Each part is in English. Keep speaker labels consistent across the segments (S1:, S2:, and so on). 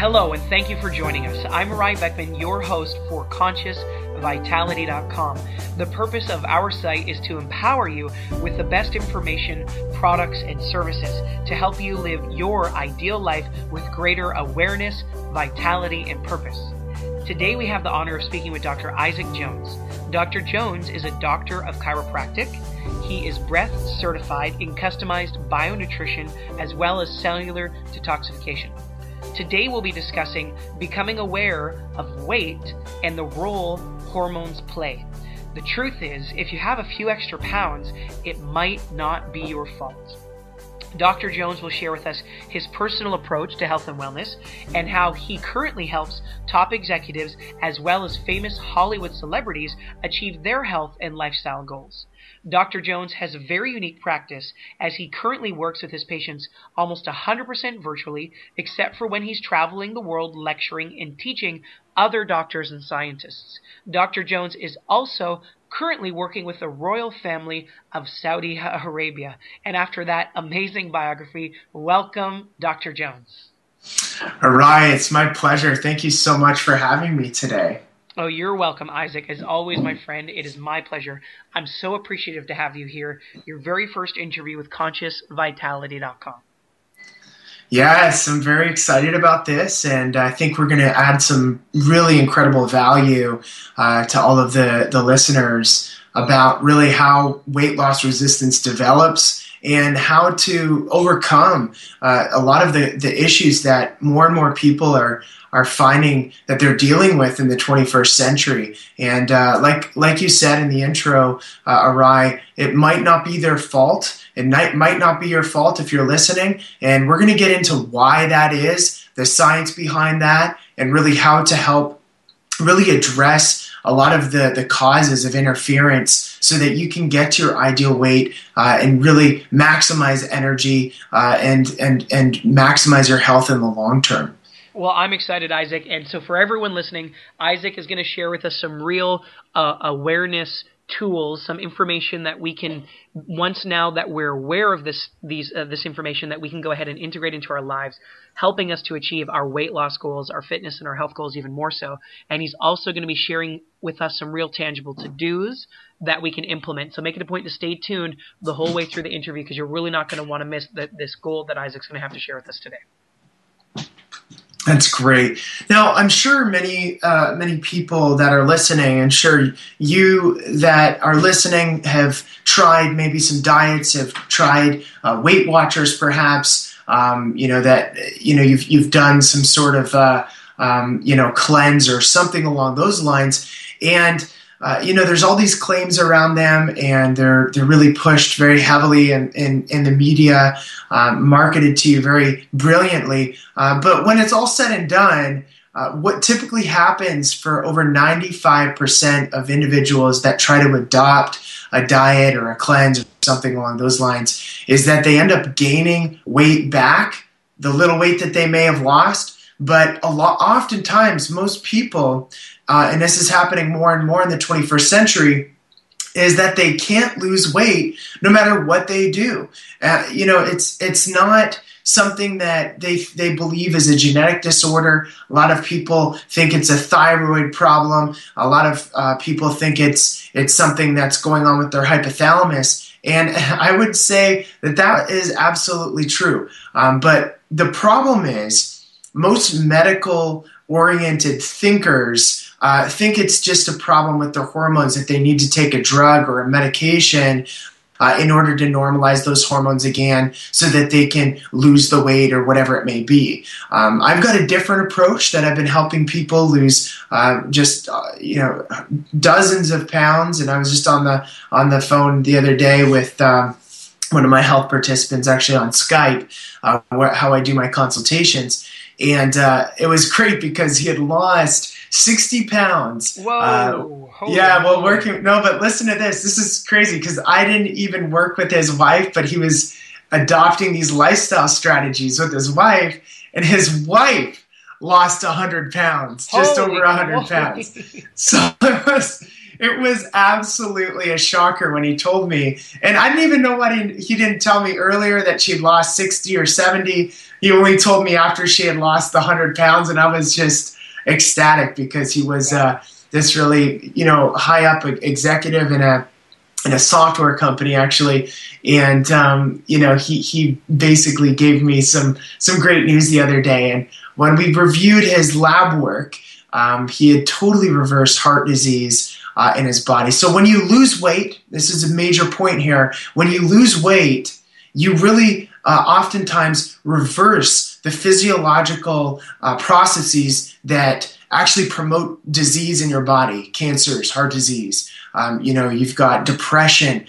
S1: Hello, and thank you for joining us. I'm Erai Beckmann, your host for ConsciousVitality.com. The purpose of our site is to empower you with the best information, products, and services to help you live your ideal life with greater awareness, vitality, and purpose. Today we have the honor of speaking with Dr. Isaac Jones. Dr. Jones is a doctor of chiropractic. He is breath certified in customized bionutrition as well as cellular detoxification. Today we'll be discussing becoming aware of weight and the role hormones play. The truth is, if you have a few extra pounds, it might not be your fault. Dr. Jones will share with us his personal approach to health and wellness and how he currently helps top executives as well as famous Hollywood celebrities achieve their health and lifestyle goals. Dr. Jones has a very unique practice as he currently works with his patients almost 100% virtually, except for when he's traveling the world lecturing and teaching other doctors and scientists. Dr. Jones is also currently working with the royal family of Saudi Arabia. And after that amazing biography, welcome, Dr. Jones.
S2: All right, it's my pleasure. Thank you so much for having me today.
S1: Oh, you're welcome, Isaac. As always, my friend, it is my pleasure. I'm so appreciative to have you here. Your very first interview with ConsciousVitality.com.
S2: Yes, I'm very excited about this, and I think we're going to add some really incredible value to all of the listeners about really how weight loss resistance develops and how to overcome a lot of the issues that more and more people are finding that they're dealing with in the 21st century. And like you said in the intro, Erai, it might not be their fault. It might not be your fault if you're listening. And we're going to get into why that is, the science behind that, and really how to help really address a lot of the causes of interference so that you can get to your ideal weight and really maximize energy and maximize your health in the long term.
S1: Well, I'm excited, Isaac. And so for everyone listening, Isaac is going to share with us some real awareness tools, some information that we can, once now that we're aware of this information, that we can go ahead and integrate into our lives, helping us to achieve our weight loss goals, our fitness and our health goals even more so. And he's also going to be sharing with us some real tangible to-dos that we can implement. So make it a point to stay tuned the whole way through the interview because you're really not going to want to miss this goal that Isaac's going to have to share with us today.
S2: That's great. Now, I'm sure many people that are listening, and sure you that are listening have tried maybe some diets, have tried Weight Watchers, perhaps. You've done some sort of cleanse or something along those lines, and there's all these claims around them, and they're really pushed very heavily in the media, marketed to you very brilliantly. But when it's all said and done, what typically happens for over 95% of individuals that try to adopt a diet or a cleanse or something along those lines is that they end up gaining weight back, the little weight that they may have lost. But oftentimes, most people, and this is happening more and more in the 21st century, is that they can't lose weight no matter what they do. It's not something that they believe is a genetic disorder. A lot of people think it's a thyroid problem. A lot of people think it's something that's going on with their hypothalamus. And I would say that is absolutely true. But the problem is, most medical-oriented thinkers think it's just a problem with their hormones, that they need to take a drug or a medication in order to normalize those hormones again so that they can lose the weight or whatever it may be. I've got a different approach that I've been helping people lose dozens of pounds, and I was just on the phone the other day with one of my health participants actually on Skype, how I do my consultations. And it was great because he had lost 60 pounds.
S1: Whoa.
S2: But listen to this. This is crazy because I didn't even work with his wife, but he was adopting these lifestyle strategies with his wife, and his wife lost 100 pounds, just over 100 pounds. So It was absolutely a shocker when he told me. And I didn't even know what he didn't tell me earlier that she'd lost 60 or 70. He only told me after she had lost the 100 pounds. And I was just ecstatic because he was this really, high up executive in a software company, actually. And, he basically gave me some great news the other day. And when we reviewed his lab work, he had totally reversed heart disease in his body. So when you lose weight, this is a major point here, when you lose weight, you really oftentimes reverse the physiological processes that actually promote disease in your body, cancers, heart disease. You've got depression,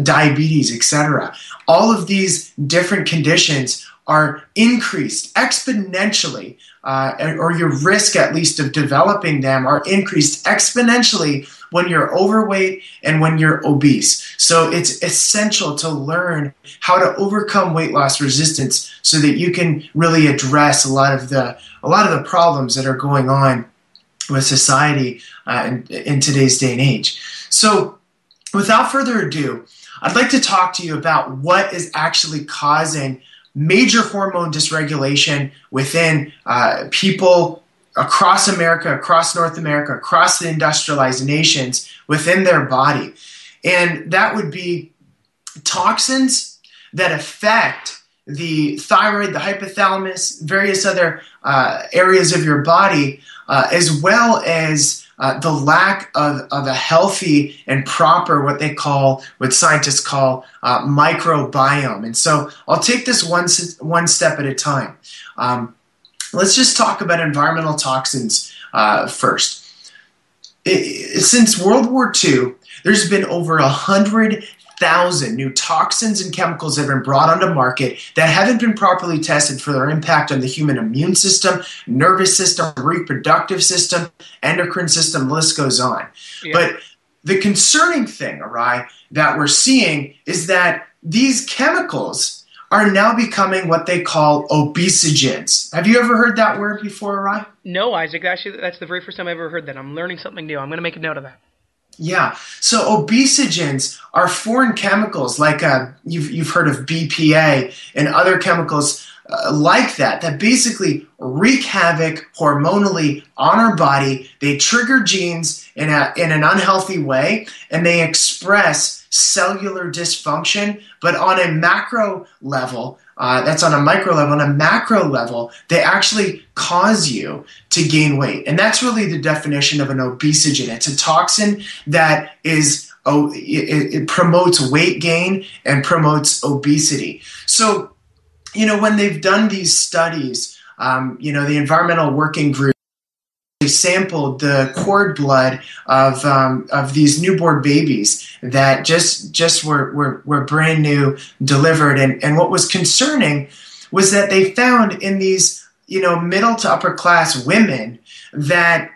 S2: diabetes, etc. All of these different conditions are increased exponentially, or your risk at least of developing them are increased exponentially when you're overweight and when you're obese. So it's essential to learn how to overcome weight loss resistance so that you can really address a lot of the problems that are going on with society in today's day and age. So without further ado, I'd like to talk to you about what is actually causing major hormone dysregulation within people across America, across North America, across the industrialized nations within their body. And that would be toxins that affect the thyroid, the hypothalamus, various other areas of your body, as well as the lack of a healthy and proper, what scientists call microbiome. And so I'll take this one step at a time. Let's just talk about environmental toxins first. Since World War II, there's been over 100,000 new toxins and chemicals that have been brought onto market that haven't been properly tested for their impact on the human immune system, nervous system, reproductive system, endocrine system, the list goes on. Yeah. But the concerning thing, Erai, that we're seeing is that these chemicals are now becoming what they call obesogens. Have you ever heard that word before, Erai?
S1: No, Isaac. Actually, that's the very first time I've ever heard that. I'm learning something new. I'm going to make a note of that.
S2: Yeah. So obesogens are foreign chemicals like you've heard of BPA and other chemicals like that basically wreak havoc hormonally on our body. They trigger genes in an unhealthy way, and they express cellular dysfunction. But on a macro level, that's on a micro level. On a macro level, they actually cause you to gain weight. And that's really the definition of an obesogen. It's a toxin that it promotes weight gain and promotes obesity. So, when they've done these studies, the Environmental Working Group, they sampled the cord blood of these newborn babies that just were brand new delivered, and what was concerning was that they found in these middle to upper class women that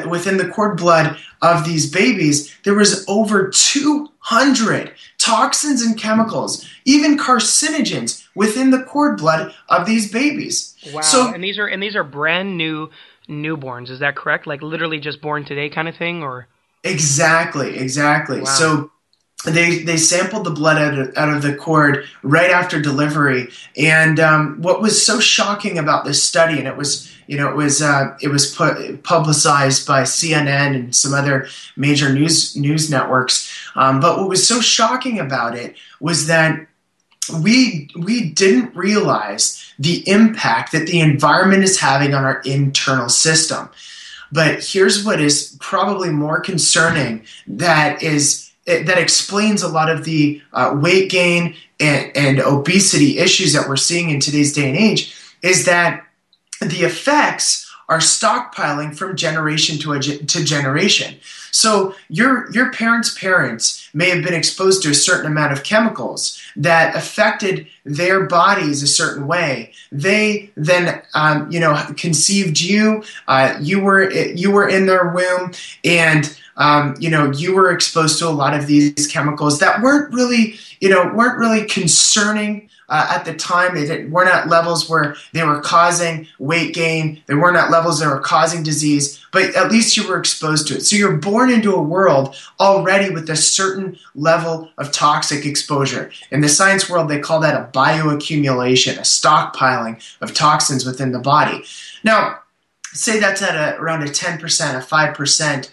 S2: within the cord blood of these babies there was over 200 toxins and chemicals, even carcinogens, within the cord blood of these babies.
S1: Wow! So, and these are brand new newborns, is that correct? Like literally just born today kind of thing, or? Exactly.
S2: Wow. So they sampled the blood out of the cord right after delivery, and what was so shocking about this study, and it was publicized by CNN and some other major news networks, but what was so shocking about it was that we didn't realize the impact that the environment is having on our internal system. But here's what is probably more concerning that explains a lot of the weight gain and obesity issues that we're seeing in today's day and age, is that the effects are stockpiling from generation to generation. So your parents may have been exposed to a certain amount of chemicals that affected their bodies a certain way. They then conceived you. You were in their womb, and you were exposed to a lot of these chemicals that weren't really concerning at the time. They weren't at levels where they were causing weight gain. They weren't at levels that were causing disease. but at least you were exposed to it. So you're born into a world already with a certain level of toxic exposure. In the science world, they call that a bioaccumulation, a stockpiling of toxins within the body. Now, say that's at around a 10%, a 5%,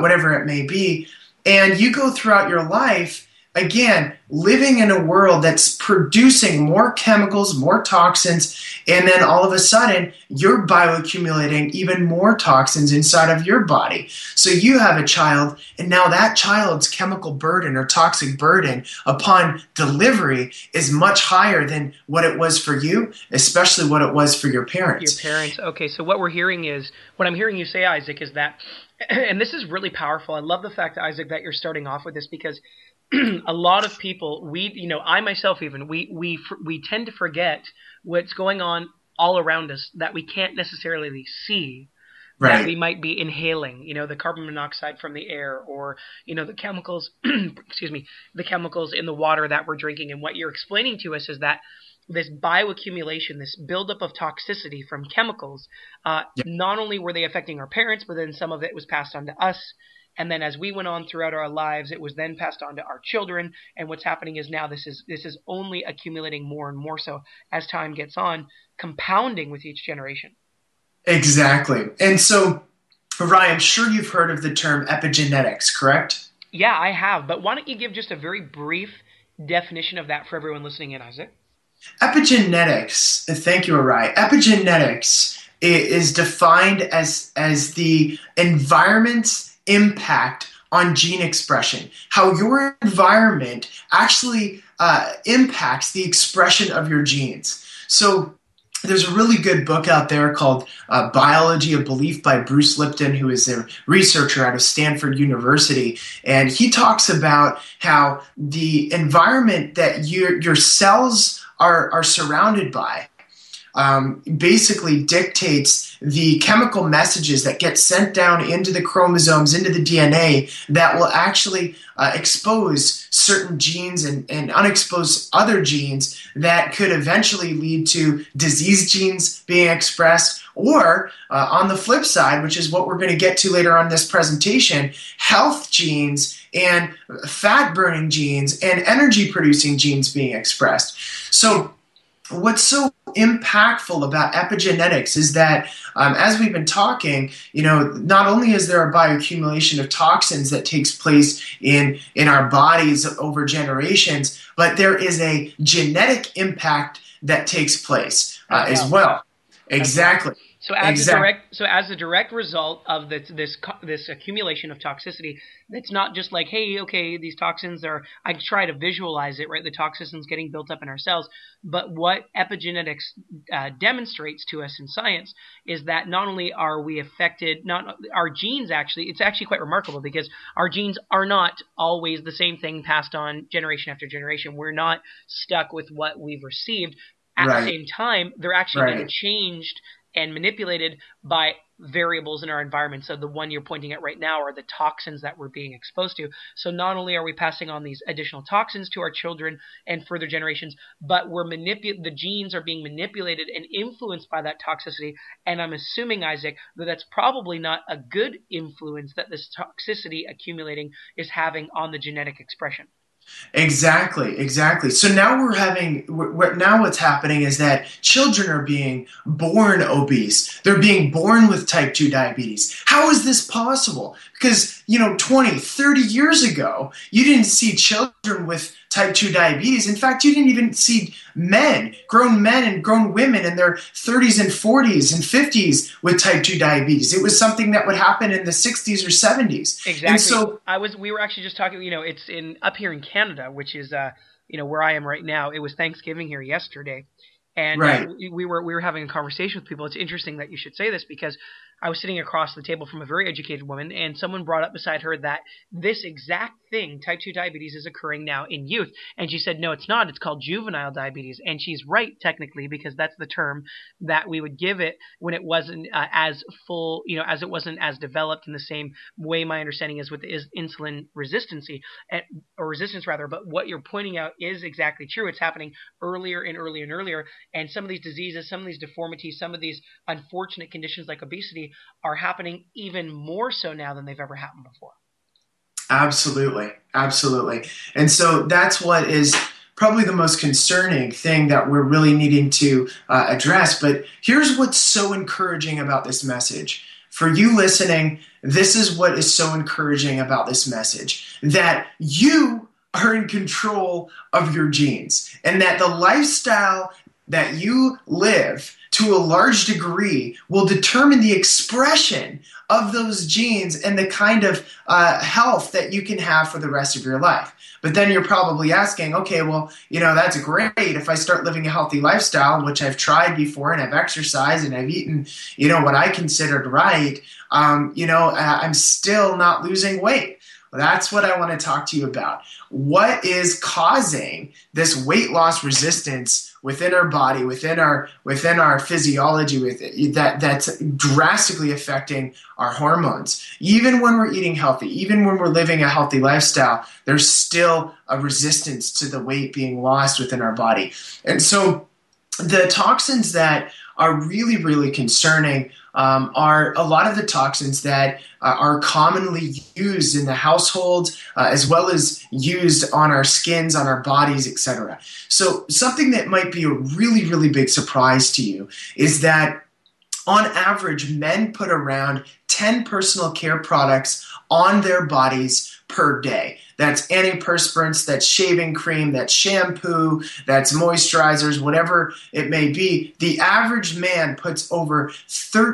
S2: whatever it may be, and you go throughout your life, again, living in a world that's producing more chemicals, more toxins, and then all of a sudden, you're bioaccumulating even more toxins inside of your body. So you have a child, and now that child's chemical burden or toxic burden upon delivery is much higher than what it was for you, especially what it was for your parents.
S1: Your parents. Okay, so what I'm hearing you say, Isaac, is that, and this is really powerful. I love the fact, Isaac, that you're starting off with this, because a lot of people, I myself even, we tend to forget what's going on all around us that we can't necessarily see,
S2: right,
S1: that we might be inhaling, the carbon monoxide from the air, or, the chemicals, the chemicals in the water that we're drinking. And what you're explaining to us is that this bioaccumulation, this buildup of toxicity from chemicals, not only were they affecting our parents, but then some of it was passed on to us. And then as we went on throughout our lives, it was then passed on to our children. And what's happening is now this is only accumulating more and more so as time gets on, compounding with each generation.
S2: Exactly. And so, Erai, I'm sure you've heard of the term epigenetics, correct?
S1: Yeah, I have. But why don't you give just a very brief definition of that for everyone listening in, Isaac?
S2: Epigenetics, thank you, Erai. Epigenetics is defined as the environment's impact on gene expression, how your environment actually impacts the expression of your genes. So there's a really good book out there called Biology of Belief by Bruce Lipton, who is a researcher out of Stanford University. And he talks about how the environment that your cells are surrounded by basically dictates the chemical messages that get sent down into the chromosomes, into the DNA, that will actually expose certain genes and unexpose other genes that could eventually lead to disease genes being expressed, or on the flip side, which is what we're going to get to later on in this presentation, health genes and fat-burning genes and energy-producing genes being expressed. So what's so impactful about epigenetics is that, as we've been talking, not only is there a bioaccumulation of toxins that takes place in our bodies over generations, but there is a genetic impact that takes place as well. Exactly.
S1: So as a direct result of this accumulation of toxicity, it's not just like, hey, okay, these toxins are, I try to visualize it, right? The toxins getting built up in our cells. But what epigenetics demonstrates to us in science is that not only are we affected, our genes actually, it's actually quite remarkable, because our genes are not always the same thing passed on generation after generation. We're not stuck with what we've received. At the same time, they're actually being changed and manipulated by variables in our environment. So the one you're pointing at right now are the toxins that we're being exposed to. So not only are we passing on these additional toxins to our children and further generations, but the genes are being manipulated and influenced by that toxicity. And I'm assuming, Isaac, that that's probably not a good influence that this toxicity accumulating is having on the genetic expression.
S2: Exactly. So now what's happening is that children are being born obese. They're being born with type 2 diabetes. How is this possible? Because, 20, 30 years ago, you didn't see children with type 2 diabetes. In fact, you didn't even see grown men and grown women in their 30s and 40s and 50s with type 2 diabetes. It was something that would happen in the 60s or 70s.
S1: Exactly. And so we were actually just talking, it's up here in Canada, which is where I am right now. It was Thanksgiving here yesterday. And we were having a conversation with people. It's interesting that you should say this, because I was sitting across the table from a very educated woman, and someone brought up beside her that this exact thing, type 2 diabetes, is occurring now in youth. And she said, no, it's not. It's called juvenile diabetes. And she's right, technically, because that's the term that we would give it when it wasn't as full, as it wasn't as developed in the same way, my understanding is, with insulin resistance. But what you're pointing out is exactly true. It's happening earlier and earlier and earlier. And some of these diseases, some of these deformities, some of these unfortunate conditions like obesity technology are happening even more so now than they've ever happened before.
S2: Absolutely. Absolutely. And so that's what is probably the most concerning thing that we're really needing to address. But here's what's so encouraging about this message. For you listening, this is what is so encouraging about this message, that you are in control of your genes, and that the lifestyle that you live to a large degree will determine the expression of those genes and the kind of health that you can have for the rest of your life. But then you're probably asking, okay, well, that's great if I start living a healthy lifestyle, which I've tried before, and I've exercised and I've eaten, what I considered right. I'm still not losing weight. Well, that's what I want to talk to you about. What is causing this weight loss resistance within our body, within our physiology, that's drastically affecting our hormones? Even when we're eating healthy, even when we're living a healthy lifestyle, there's still a resistance to the weight being lost within our body. And so the toxins that are really, really concerning are a lot of the toxins that are commonly used in the household, as well as used on our skins, on our bodies, etc. So something that might be a really, really big surprise to you is that on average, men put around 10 personal care products on their bodies per day. That's antiperspirants, that's shaving cream, that's shampoo, that's moisturizers, whatever it may be. The average man puts over 10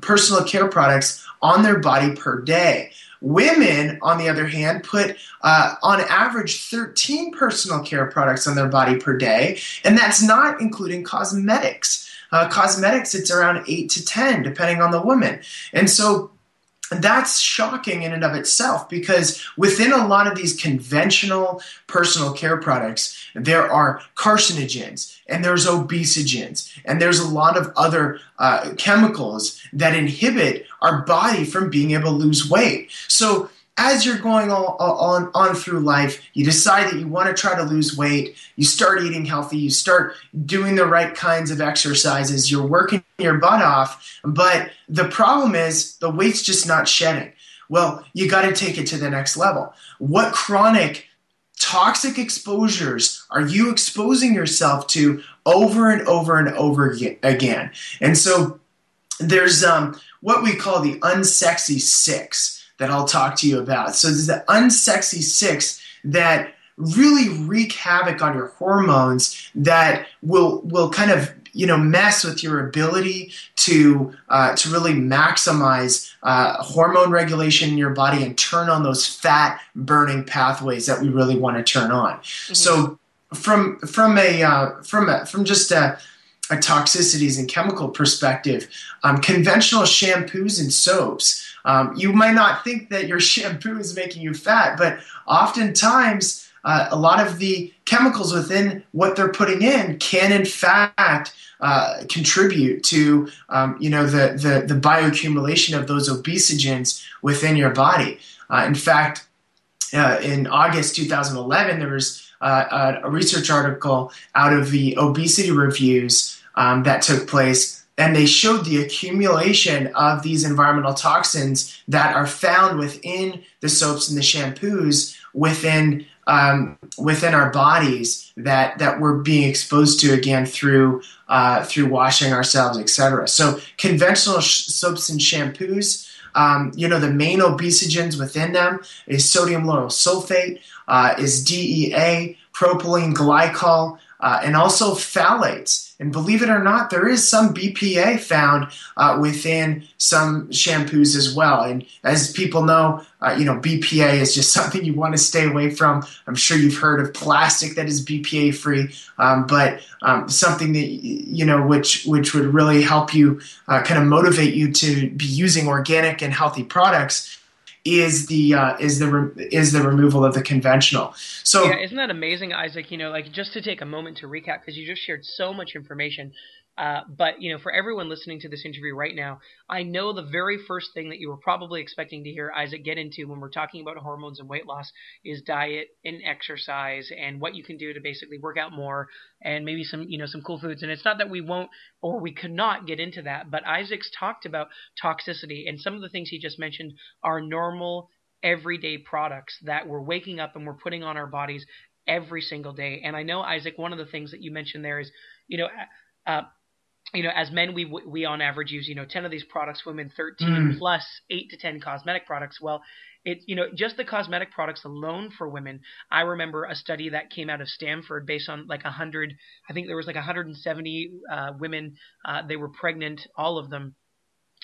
S2: personal care products on their body per day. Women, on the other hand, put on average 13 personal care products on their body per day, and that's not including cosmetics. Cosmetics, it's around 8 to 10, depending on the woman. And so that's shocking in and of itself, because within a lot of these conventional personal care products, there are carcinogens and there's obesogens and there's a lot of other chemicals that inhibit our body from being able to lose weight. So as you're going on through life, you decide that you want to try to lose weight, you start eating healthy, you start doing the right kinds of exercises, you're working your butt off, but the problem is the weight's just not shedding. Well, you got to take it to the next level. What chronic toxic exposures are you exposing yourself to over and over and over again? And so there's what we call the unsexy six that I'll talk to you about. So there's the unsexy six that really wreak havoc on your hormones, that will kind of mess with your ability to really maximize hormone regulation in your body and turn on those fat burning pathways that we really want to turn on. Mm-hmm. So from just a toxicities and chemical perspective, conventional shampoos and soaps. You might not think that your shampoo is making you fat, but oftentimes a lot of the chemicals within what they're putting in can in fact contribute to the bioaccumulation of those obesogens within your body. In fact, in August 2011, there was a research article out of the obesity reviews that took place, and they showed the accumulation of these environmental toxins that are found within the soaps and the shampoos within our bodies that we're being exposed to, again, through washing ourselves, etc. So conventional soaps and shampoos, the main obesogens within them is sodium lauryl sulfate, is DEA, propylene glycol, and also phthalates. And believe it or not, there is some BPA found within some shampoos as well. And as people know, BPA is just something you want to stay away from. I'm sure you've heard of plastic that is BPA free, but something that which would really help you kind of motivate you to be using organic and healthy products is the removal of the conventional. So
S1: yeah, isn't that amazing, Isaac? Just to take a moment to recap, because you just shared so much information. But, for everyone listening to this interview right now, I know the very first thing that you were probably expecting to hear Isaac get into when we're talking about hormones and weight loss is diet and exercise and what you can do to basically work out more and maybe some cool foods. And it's not that we won't or we could not get into that, but Isaac's talked about toxicity, and some of the things he just mentioned are normal everyday products that we're waking up and we're putting on our bodies every single day. And I know, Isaac, one of the things that you mentioned there is, as men, we on average use, 10 of these products, women 13 plus 8 to 10 cosmetic products. Well, it's, just the cosmetic products alone for women. I remember a study that came out of Stanford based on like 100, I think there was like 170 women, they were pregnant, all of them.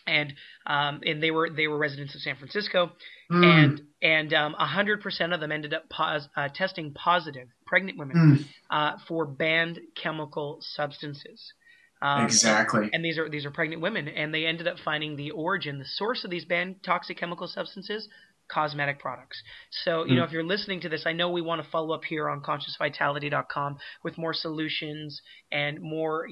S1: And they were residents of San Francisco, and 100% of them ended up testing positive, pregnant women, for banned chemical substances.
S2: Exactly.
S1: And these are pregnant women, and they ended up finding the source of these banned toxic chemical substances, cosmetic products. So, if you're listening to this, I know we want to follow up here on consciousvitality.com with more solutions and more,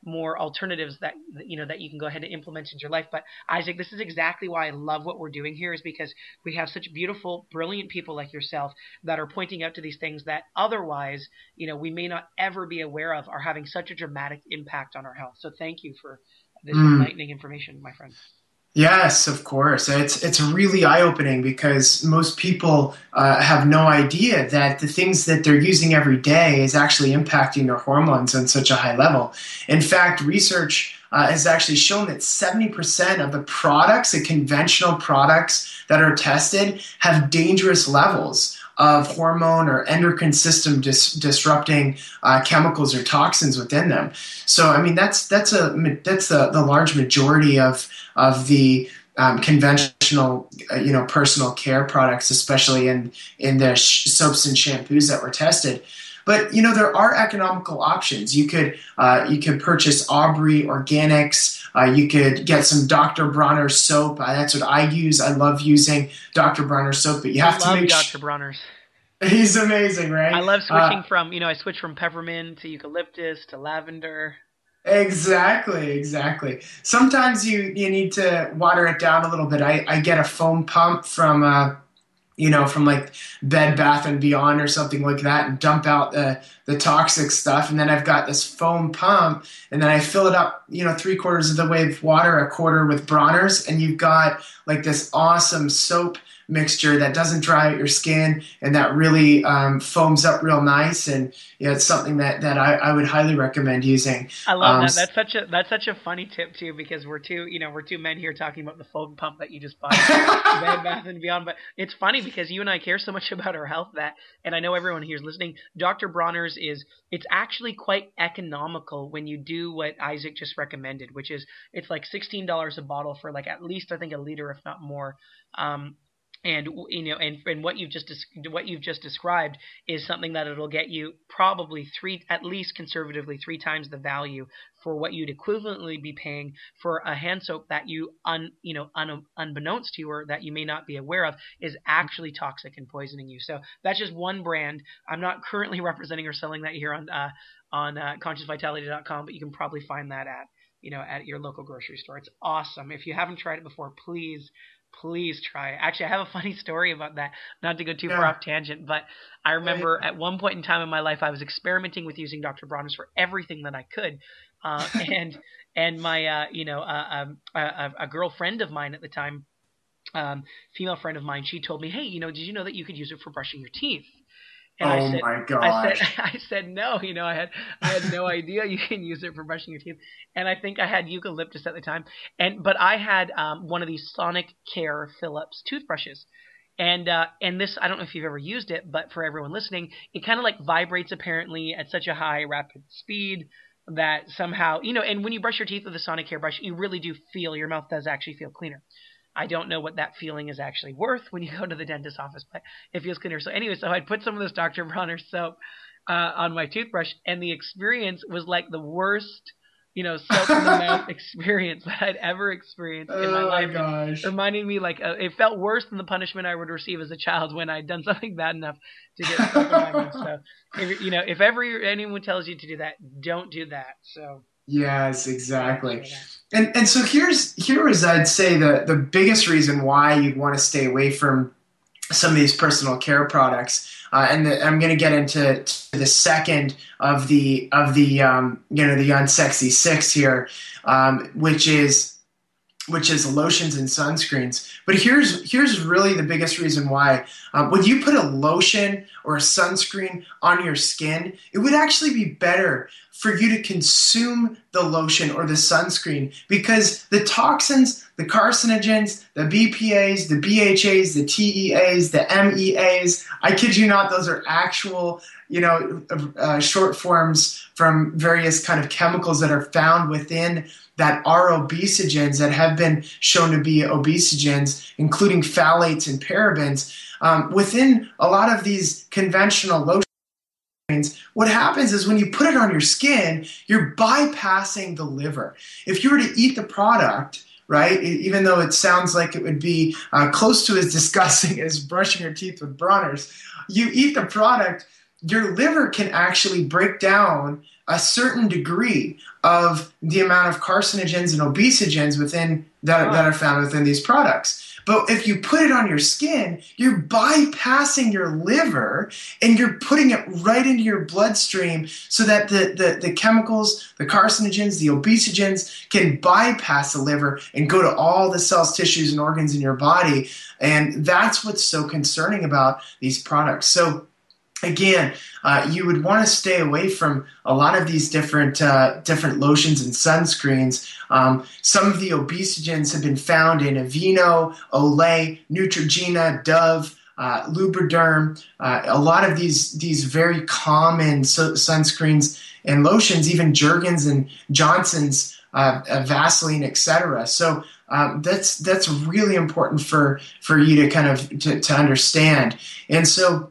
S1: more alternatives that you can go ahead and implement into your life. But Isaac, this is exactly why I love what we're doing here, is because we have such beautiful, brilliant people like yourself that are pointing out to these things that otherwise, we may not ever be aware of, are having such a dramatic impact on our health. So thank you for this enlightening information, my friend.
S2: Yes, of course. It's really eye-opening because most people have no idea that the things that they're using every day is actually impacting their hormones on such a high level. In fact, research has actually shown that 70% of the products, the conventional products that are tested, have dangerous levels of hormone or endocrine system disrupting chemicals or toxins within them. So, I mean, that's the large majority of the conventional, personal care products, especially in the soaps and shampoos that were tested. But there are economical options. You could purchase Aubrey Organics. You could get some Dr. Bronner's soap. That's what I use. I love using Dr. Bronner's soap, but you have to make
S1: Dr. Bronner's.
S2: He's amazing, right?
S1: I love switching I switched from peppermint to eucalyptus to lavender.
S2: Exactly. Sometimes you need to water it down a little bit. I get a foam pump from like Bed Bath and Beyond or something like that, and dump out the toxic stuff. And then I've got this foam pump, and then I fill it up, 3/4 of the way with water, 1/4 with Bronner's, and you've got like this awesome soap mixture that doesn't dry out your skin and that really foams up real nice. And it's something that I would highly recommend using.
S1: I love that. That's such a funny tip too, because we're two men here talking about the foam pump that you just bought Bed Bath and Beyond. But it's funny because you and I care so much about our health and I know everyone here is listening. Dr. Bronner's it's actually quite economical when you do what Isaac just recommended, which is it's like $16 a bottle for like at least I think a liter, if not more. And what you've just described is something that it'll get you probably at least conservatively 3 times the value for what you'd equivalently be paying for a hand soap that you unbeknownst to you or that you may not be aware of is actually toxic and poisoning you. So that's just one brand. I'm not currently representing or selling that here on consciousvitality.com, but you can probably find that at your local grocery store. It's awesome. If you haven't tried it before, please try it. Actually, I have a funny story about that, not to go too far off tangent, but I remember at one point in time in my life, I was experimenting with using Dr. Bronner's for everything that I could. And my, a girlfriend of mine at the time, female friend of mine, she told me, hey, did you know that you could use it for brushing your teeth? And
S2: my gosh.
S1: I said no. I had no idea you can use it for brushing your teeth. And I think I had eucalyptus at the time. But I had one of these Sonic Care Philips toothbrushes. And this, I don't know if you've ever used it, but for everyone listening, it kind of like vibrates apparently at such a high, rapid speed that somehow, and when you brush your teeth with a Sonic Care brush, you really do feel, your mouth does actually feel cleaner. I don't know what that feeling is actually worth when you go to the dentist's office, but it feels cleaner. So anyway, I'd put some of this Dr. Bronner's soap on my toothbrush, and the experience was like the worst, soap in the mouth experience that I'd ever experienced in my life.
S2: Oh my gosh.
S1: Reminding me it felt worse than the punishment I would receive as a child when I'd done something bad enough to get soap in my mouth. So, if ever anyone tells you to do that, don't do that. So.
S2: Yes,
S1: Thanks
S2: exactly.
S1: for that.
S2: And so here is I'd say the biggest reason why you'd want to stay away from some of these personal care products. I'm going to get into the second of the the unsexy six here, which is lotions and sunscreens. But here's really the biggest reason why. When you put a lotion or a sunscreen on your skin, it would actually be better for you to consume the lotion or the sunscreen, because the toxins, the carcinogens, the BPAs, the BHAs, the TEAs, the MEAs, I kid you not, those are actual, short forms from various kind of chemicals that are found within that are obesogens, that have been shown to be obesogens, including phthalates and parabens. Within a lot of these conventional lotions, what happens is when you put it on your skin, you're bypassing the liver. If you were to eat the product, right, even though it sounds like it would be close to as disgusting as brushing your teeth with Bronner's, you eat the product, your liver can actually break down a certain degree of the amount of carcinogens and obesogens within that are found within these products. But if you put it on your skin, you're bypassing your liver and you're putting it right into your bloodstream so that the chemicals, the carcinogens, the obesogens can bypass the liver and go to all the cells, tissues, and organs in your body. And that's what's so concerning about these products. So again, you would want to stay away from a lot of these different lotions and sunscreens. Some of the obesogens have been found in Aveeno, Olay, Neutrogena, Dove, Lubriderm. A lot of these very common sunscreens and lotions, even Jergens and Johnson's, Vaseline, etc. So that's really important for you to kind of to understand. And so,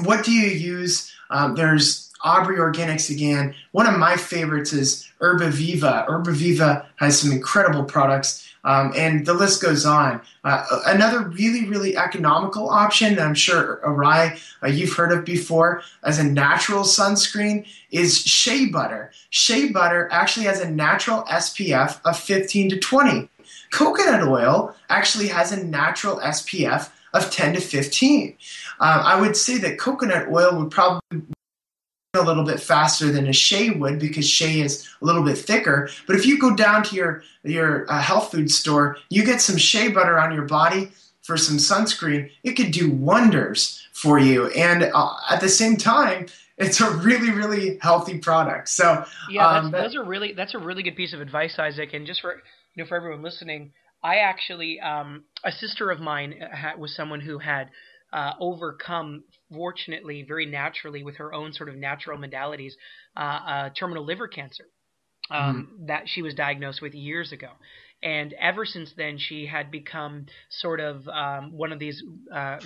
S2: what do you use? There's Aubrey Organics again. One of my favorites is Herbaviva. Herbaviva has some incredible products, and the list goes on. Another really, really economical option that I'm sure, Erai, you've heard of before as a natural sunscreen is shea butter. Shea butter actually has a natural SPF of 15 to 20. Coconut oil actually has a natural SPF of 10 to 15. I would say that coconut oil would probably be a little bit faster than a shea would, because shea is a little bit thicker. But if you go down to your health food store, you get some shea butter on your body for some sunscreen, it could do wonders for you. And at the same time, it's a really, really healthy product. So
S1: Yeah, that's a really good piece of advice, Isaac. And just for for everyone listening, I actually a sister of mine was someone who had overcome, fortunately, very naturally with her own sort of natural modalities, terminal liver cancer that she was diagnosed with years ago. And ever since then, she had become sort of one of these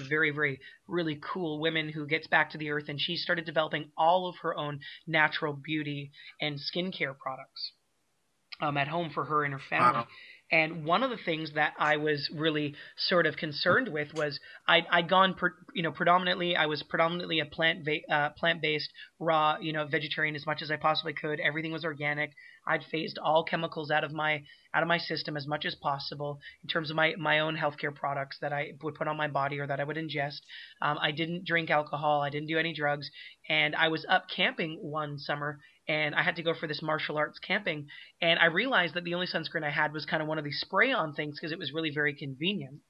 S1: very, very, really cool women who gets back to the earth. And she started developing all of her own natural beauty and skincare products at home for her and her family.
S2: wow.
S1: And one of the things that I was really sort of concerned with was I'd gone, predominantly, I was predominantly a plant-based, raw, vegetarian as much as I possibly could. Everything was organic. I'd phased all chemicals out of my system as much as possible in terms of my own healthcare products that I would put on my body or that I would ingest. I didn't drink alcohol. I didn't do any drugs. And I was up camping one summer, and I had to go for this martial arts camping. And I realized that the only sunscreen I had was kind of one of these spray-on things because it was really very convenient.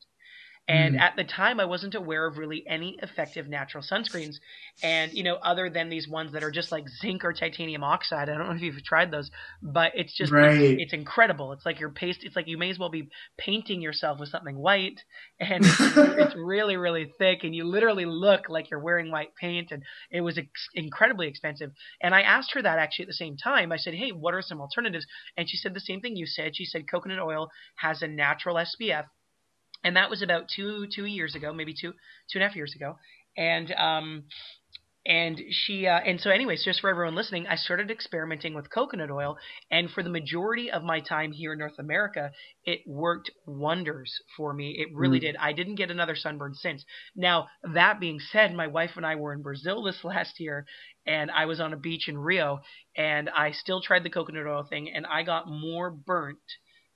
S1: And at the time, I wasn't aware of really any effective natural sunscreens. And, other than these ones that are just like zinc or titanium oxide. I don't know if you've tried those, but it's just,
S2: Right.
S1: it's incredible. It's like it's like you may as well be painting yourself with something white. And it's really, really thick. And you literally look like you're wearing white paint. And it was incredibly expensive. And I asked her that actually at the same time. I said, hey, what are some alternatives? And she said the same thing you said. She said coconut oil has a natural SPF. And that was about two years ago, maybe two and a half years ago. And And and so anyways, just for everyone listening, I started experimenting with coconut oil, and for the majority of my time here in North America, it worked wonders for me. It really
S2: Mm.
S1: did. I didn't get another sunburn since. Now, that being said, my wife and I were in Brazil this last year, and I was on a beach in Rio, and I still tried the coconut oil thing, and I got more burnt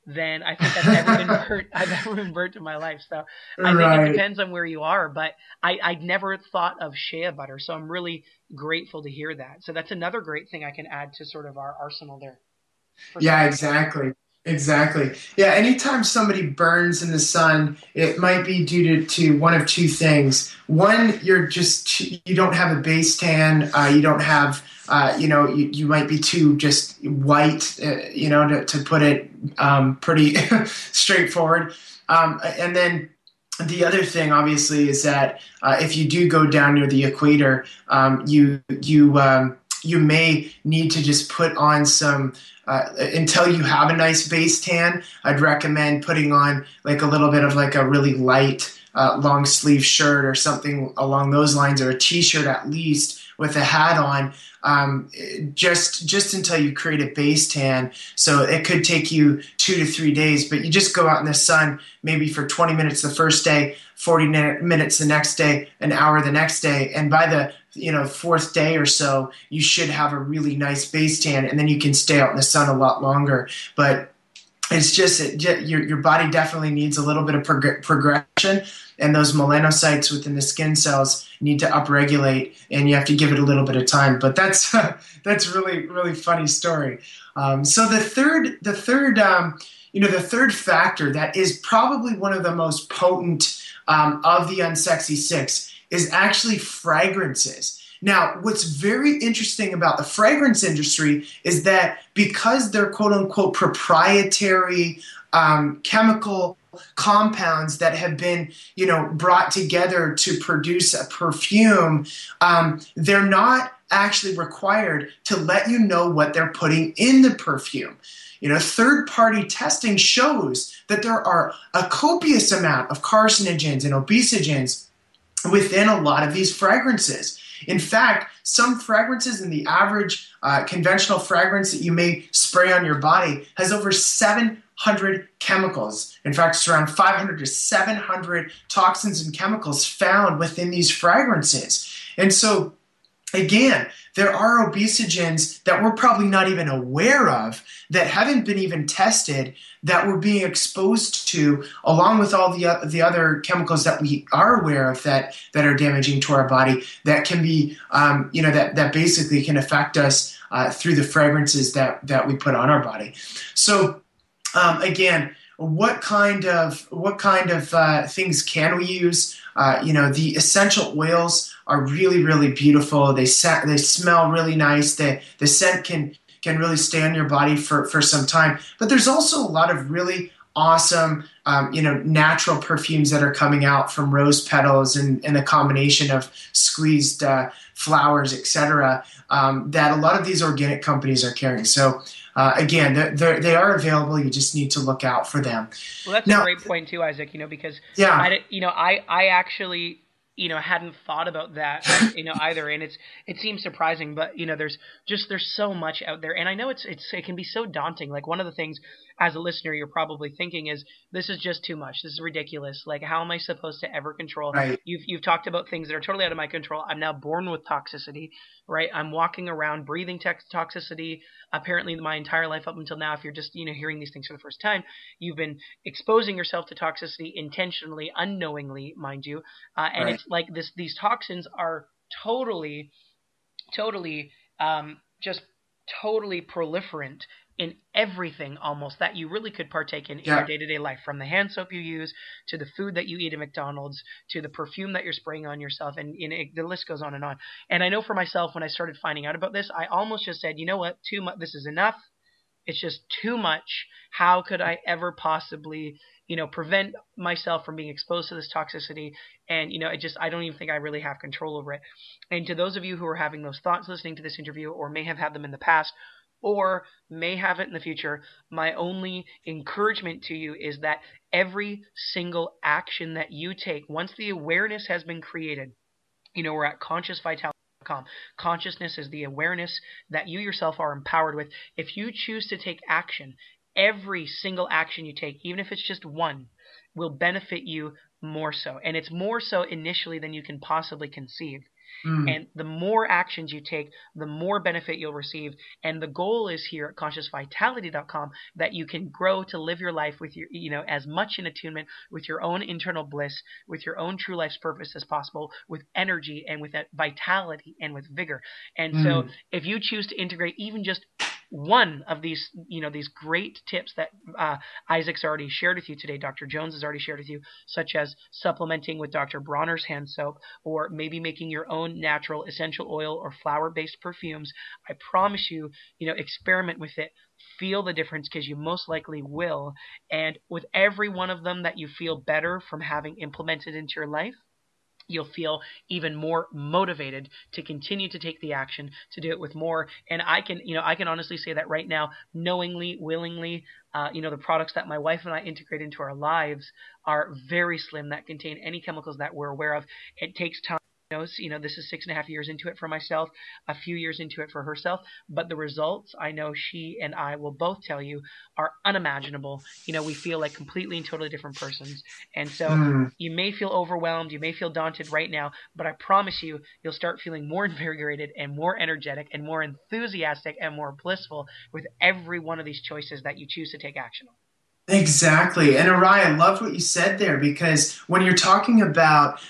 S1: than I think I've ever been burnt. I've ever been burnt in my life. So I think it
S2: Right.
S1: depends on where you are, but I'd never thought of shea butter, so I'm really grateful to hear that. So that's another great thing I can add to sort of our arsenal there for
S2: Yeah,
S1: sunburn prevention.
S2: exactly. Exactly. Yeah, anytime somebody burns in the sun, it might be due to one of two things. One, you don't have a base tan. You don't have, you might be too just white, to put it pretty straightforward. And then the other thing, obviously, is that if you do go down near the equator, you may need to just put on some until you have a nice base tan. I'd recommend putting on like a little bit of like a really light long sleeve shirt or something along those lines, or a t-shirt at least with a hat on, just until you create a base tan. So it could take you 2 to 3 days, but you just go out in the sun maybe for 20 minutes the first day, 40 minutes the next day, an hour the next day, and by the fourth day or so, you should have a really nice base tan, and then you can stay out in the sun a lot longer. But it's just your body definitely needs a little bit of progression, and those melanocytes within the skin cells need to upregulate, and you have to give it a little bit of time. But that's that's really really funny story. So the third factor that is probably one of the most potent of the unsexy six is actually fragrances. Now, what's very interesting about the fragrance industry is that because they're quote unquote proprietary chemical compounds that have been, brought together to produce a perfume, they're not actually required to let you know what they're putting in the perfume. Third-party testing shows that there are a copious amount of carcinogens and obesogens within a lot of these fragrances. In fact, some fragrances in the average conventional fragrance that you may spray on your body has over 700 chemicals. In fact, it's around 500 to 700 toxins and chemicals found within these fragrances. And so, again, there are obesogens that we're probably not even aware of, that haven't been even tested, that we're being exposed to, along with all the other chemicals that we are aware of that are damaging to our body, that can be, that basically can affect us through the fragrances that we put on our body. So, again, what kind of things can we use? The essential oils are really, really beautiful. They smell really nice. The scent can really stay on your body for some time. But there's also a lot of really awesome, natural perfumes that are coming out from rose petals and a combination of squeezed flowers, etc., that a lot of these organic companies are carrying. So again, they are available. You just need to look out for them.
S1: Well, that's a
S2: Now,
S1: great point too, Isaac. Because
S2: yeah,
S1: I actually hadn't thought about that either, and it seems surprising, but there's so much out there, and I know it can be so daunting. Like, one of the things as a listener you're probably thinking is, this is just too much. This is ridiculous. Like, how am I supposed to ever control?
S2: right,
S1: You've talked about things that are totally out of my control. I'm now born with toxicity, right? I'm walking around breathing toxicity apparently my entire life up until now. If you're just hearing these things for the first time, you've been exposing yourself to toxicity intentionally, unknowingly, mind you, and
S2: right.
S1: it's like these toxins are totally just totally proliferant in everything almost that you really could partake in your
S2: Yeah,
S1: day-to-day life, from the hand soap you use to the food that you eat at McDonald's to the perfume that you're spraying on yourself, and the list goes on and on. And I know for myself, when I started finding out about this, I almost just said, you know what, too much, this is enough. It's just too much. How could I ever possibly, prevent myself from being exposed to this toxicity? And, I don't even think I really have control over it. And to those of you who are having those thoughts listening to this interview, or may have had them in the past, or may have it in the future, my only encouragement to you is that every single action that you take, once the awareness has been created, we're at conscious vitality unwanted.com. Consciousness is the awareness that you yourself are empowered with. If you choose to take action, every single action you take, even if it's just one, will benefit you more so. And it's more so initially than you can possibly conceive. And the more actions you take, the more benefit you'll receive. And the goal is here at consciousvitality.com that you can grow to live your life with your, as much in attunement with your own internal bliss, with your own true life's purpose as possible, with energy and with that vitality and with vigor. And so if you choose to integrate even just one of these, these great tips that Isaac's already shared with you today, Dr. Jones has already shared with you, such as supplementing with Dr. Bronner's hand soap, or maybe making your own natural essential oil or flower-based perfumes, I promise you, experiment with it. Feel the difference, because you most likely will. And with every one of them that you feel better from having implemented into your life, you'll feel even more motivated to continue to take the action, to do it with more. And I can honestly say that right now, knowingly, willingly, the products that my wife and I integrate into our lives are very slim, that contain any chemicals that we're aware of. It takes time. This is 6.5 years into it for myself, a few years into it for herself, but the results, I know she and I will both tell you, are unimaginable. We feel like completely and totally different persons. And so you may feel overwhelmed, you may feel daunted right now, but I promise you, you'll start feeling more invigorated and more energetic and more enthusiastic and more blissful with every one of these choices that you choose to take action on.
S2: Exactly. And Erai, I love what you said there, because when you're talking about,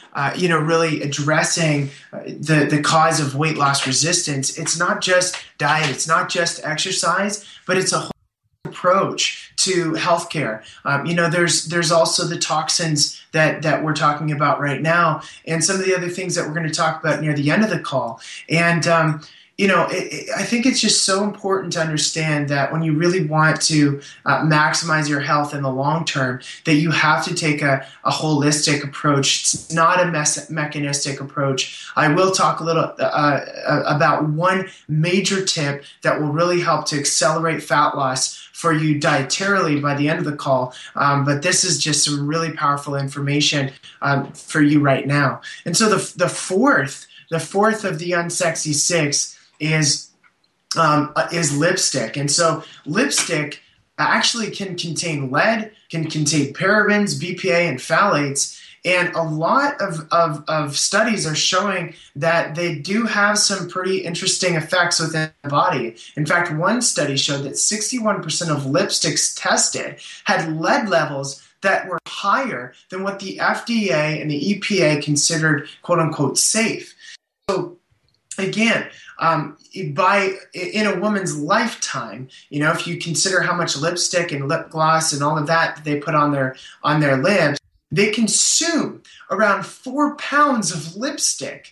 S2: really addressing the cause of weight loss resistance, it's not just diet, it's not just exercise, but it's a whole approach to healthcare. There's also the toxins that we're talking about right now, and some of the other things that we're going to talk about near the end of the call. And I think it's just so important to understand that when you really want to maximize your health in the long term, that you have to take a holistic approach. It's not a mechanistic approach. I will talk a little about one major tip that will really help to accelerate fat loss for you dietarily by the end of the call. But this is just some really powerful information for you right now. And so the fourth of the unsexy six is lipstick. And so lipstick actually can contain lead, can contain parabens, BPA, and phthalates. And a lot of studies are showing that they do have some pretty interesting effects within the body. In fact, one study showed that 61% of lipsticks tested had lead levels that were higher than what the FDA and the EPA considered quote-unquote safe. So again, in a woman's lifetime, if you consider how much lipstick and lip gloss and all of that they put on their lips, they consume around 4 pounds of lipstick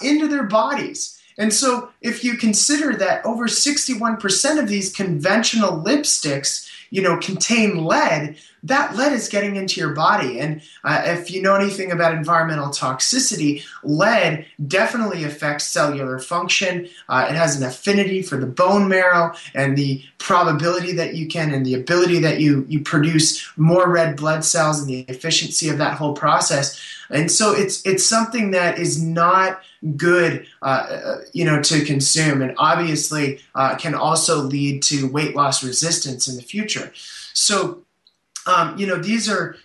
S2: into their bodies. And so if you consider that over 61% of these conventional lipsticks, contain lead, that lead is getting into your body. And if you know anything about environmental toxicity, lead definitely affects cellular function. It has an affinity for the bone marrow, and the probability that you can, and the ability that you produce more red blood cells, and the efficiency of that whole process. And so it's something that is not good, to consume, and obviously can also lead to weight loss resistance in the future. So, these are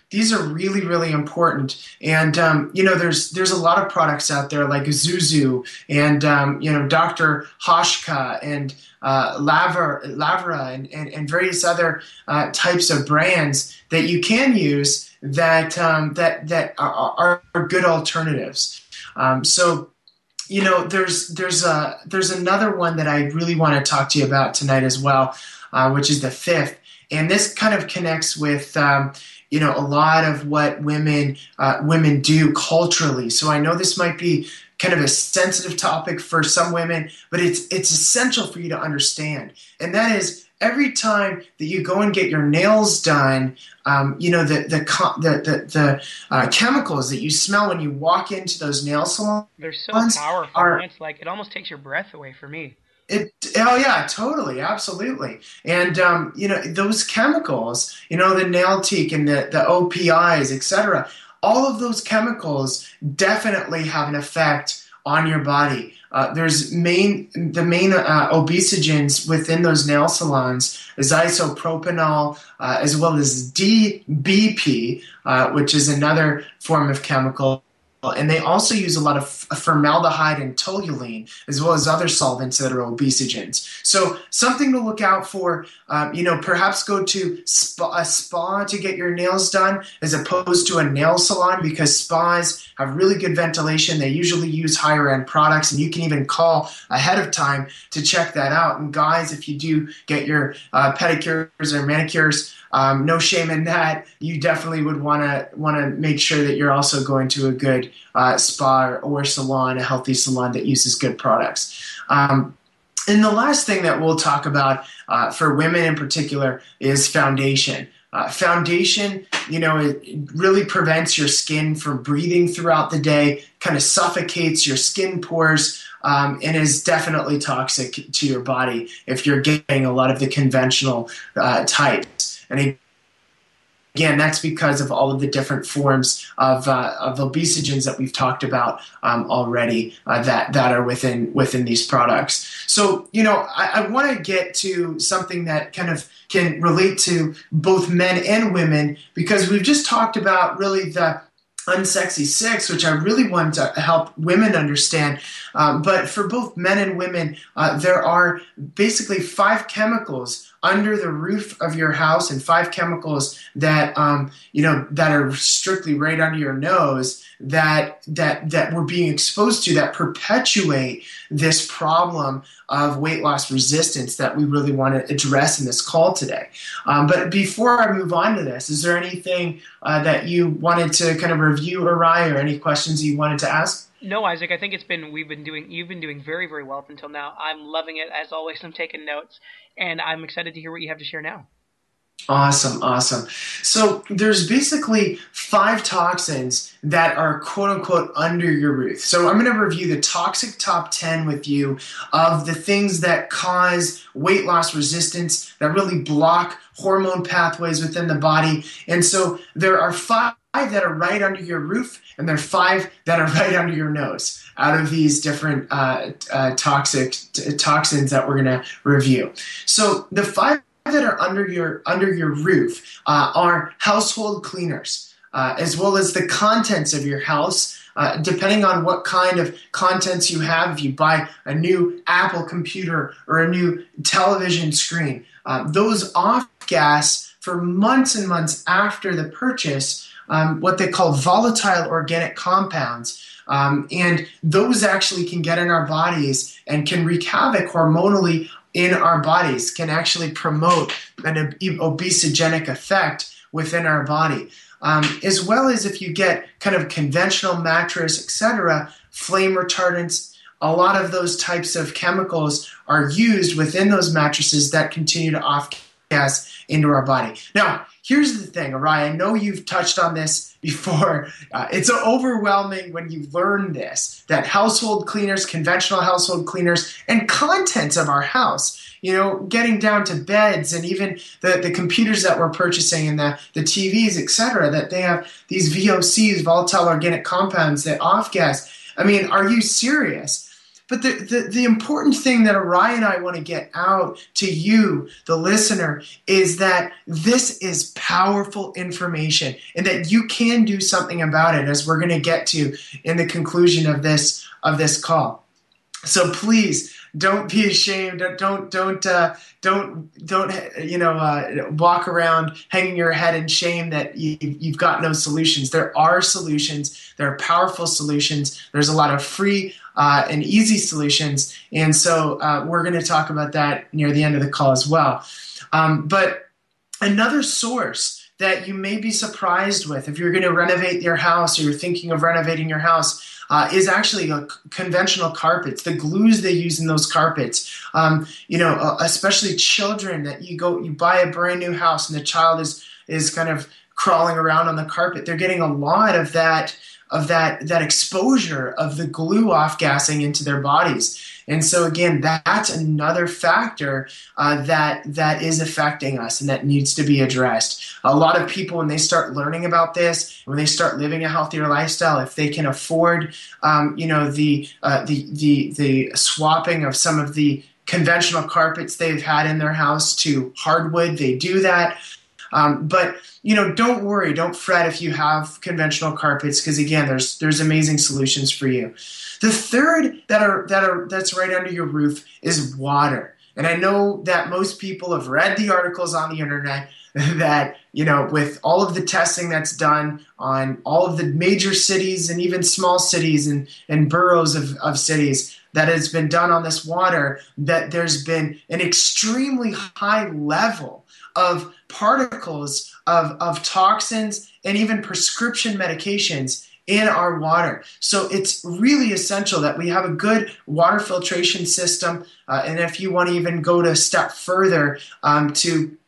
S2: really, really important. And there's a lot of products out there like Zuzu and Dr. Hoshka and Lavera and various other types of brands that you can use that are good alternatives. There's another one that I really want to talk to you about tonight as well, which is the fifth. And this kind of connects with, a lot of what women do culturally. So I know this might be kind of a sensitive topic for some women, but it's essential for you to understand. And that is, every time that you go and get your nails done, the chemicals that you smell when you walk into those nail salons,
S1: they're so powerful. It's like it almost takes your breath away for me.
S2: Oh yeah, totally, absolutely. And those chemicals, the nail teak and the OPIs, etc. All of those chemicals definitely have an effect on your body. The main obesogens within those nail salons is isopropanol, as well as DBP, which is another form of chemical. And they also use a lot of formaldehyde and toluene, as well as other solvents that are obesogens. So something to look out for, perhaps go to a spa to get your nails done as opposed to a nail salon, because spas have really good ventilation. They usually use higher end products, and you can even call ahead of time to check that out. And guys, if you do get your pedicures or manicures, no shame in that. You definitely would want to make sure that you're also going to a good spa or salon, a healthy salon that uses good products. And the last thing that we'll talk about for women in particular is foundation. Foundation, it really prevents your skin from breathing throughout the day, kind of suffocates your skin pores, and is definitely toxic to your body if you're getting a lot of the conventional types. And again, that's because of all of the different forms of obesogens that we've talked about already that are within these products. So, I want to get to something that kind of can relate to both men and women, because we've just talked about really the unsexy six, which I really want to help women understand. But for both men and women, there are basically 5 chemicals under the roof of your house, and 5 chemicals that that are strictly right under your nose that we're being exposed to, that perpetuate this problem of weight loss resistance that we really want to address in this call today. But before I move on to this, is there anything that you wanted to kind of review, Erai, or any questions you wanted to ask?
S1: No, Isaac, I think you've been doing very, very well up until now. I'm loving it. As always, I'm taking notes, and I'm excited to hear what you have to share now.
S2: Awesome. So there's basically 5 toxins that are quote unquote under your roof. So I'm going to review the toxic top 10 with you of the things that cause weight loss resistance, that really block hormone pathways within the body. And so there are 5 that are right under your roof, and there are 5 that are right under your nose out of these different toxins that we're going to review. So the 5 that are under your roof are household cleaners, as well as the contents of your house. Depending on what kind of contents you have, if you buy a new Apple computer or a new television screen, those off-gas for months and months after the purchase, what they call volatile organic compounds. And those actually can get in our bodies and can wreak havoc hormonally in our bodies, can actually promote an obesogenic effect within our body. As well as if you get kind of conventional mattress, etc., flame retardants, a lot of those types of chemicals are used within those mattresses that continue to off-gas into our body. Now, here's the thing, Erai, I know you've touched on this before. It's overwhelming when you learn this, that household cleaners, conventional household cleaners, and contents of our house, getting down to beds and even the computers that we're purchasing and the TVs, etc., that they have these VOCs, volatile organic compounds, that off-gas. I mean, are you serious? But the important thing that Erai and I want to get out to you, the listener, is that this is powerful information and that you can do something about it, as we're going to get to in the conclusion of this call. So please don't be ashamed. Don't walk around hanging your head in shame that you've got no solutions. There are solutions. There are powerful solutions. There's a lot of free and easy solutions. And so we're going to talk about that near the end of the call as well. But another source that you may be surprised with if you're going to renovate your house, or you're thinking of renovating your house, is actually conventional carpets, the glues they use in those carpets. Especially children, that you buy a brand new house and the child is kind of crawling around on the carpet. They're getting a lot of that exposure of the glue off-gassing into their bodies. And so again, that's another factor that is affecting us and that needs to be addressed. A lot of people, when they start learning about this, when they start living a healthier lifestyle, if they can afford, the swapping of some of the conventional carpets they've had in their house to hardwood, they do that. But don't worry, don't fret if you have conventional carpets, because again, there's amazing solutions for you. The third that's right under your roof is water. And I know that most people have read the articles on the internet that, with all of the testing that's done on all of the major cities and even small cities and boroughs of cities that has been done on this water, that there's been an extremely high level of particles of toxins and even prescription medications in our water. So it's really essential that we have a good water filtration system. And if you want to even go to a step further, to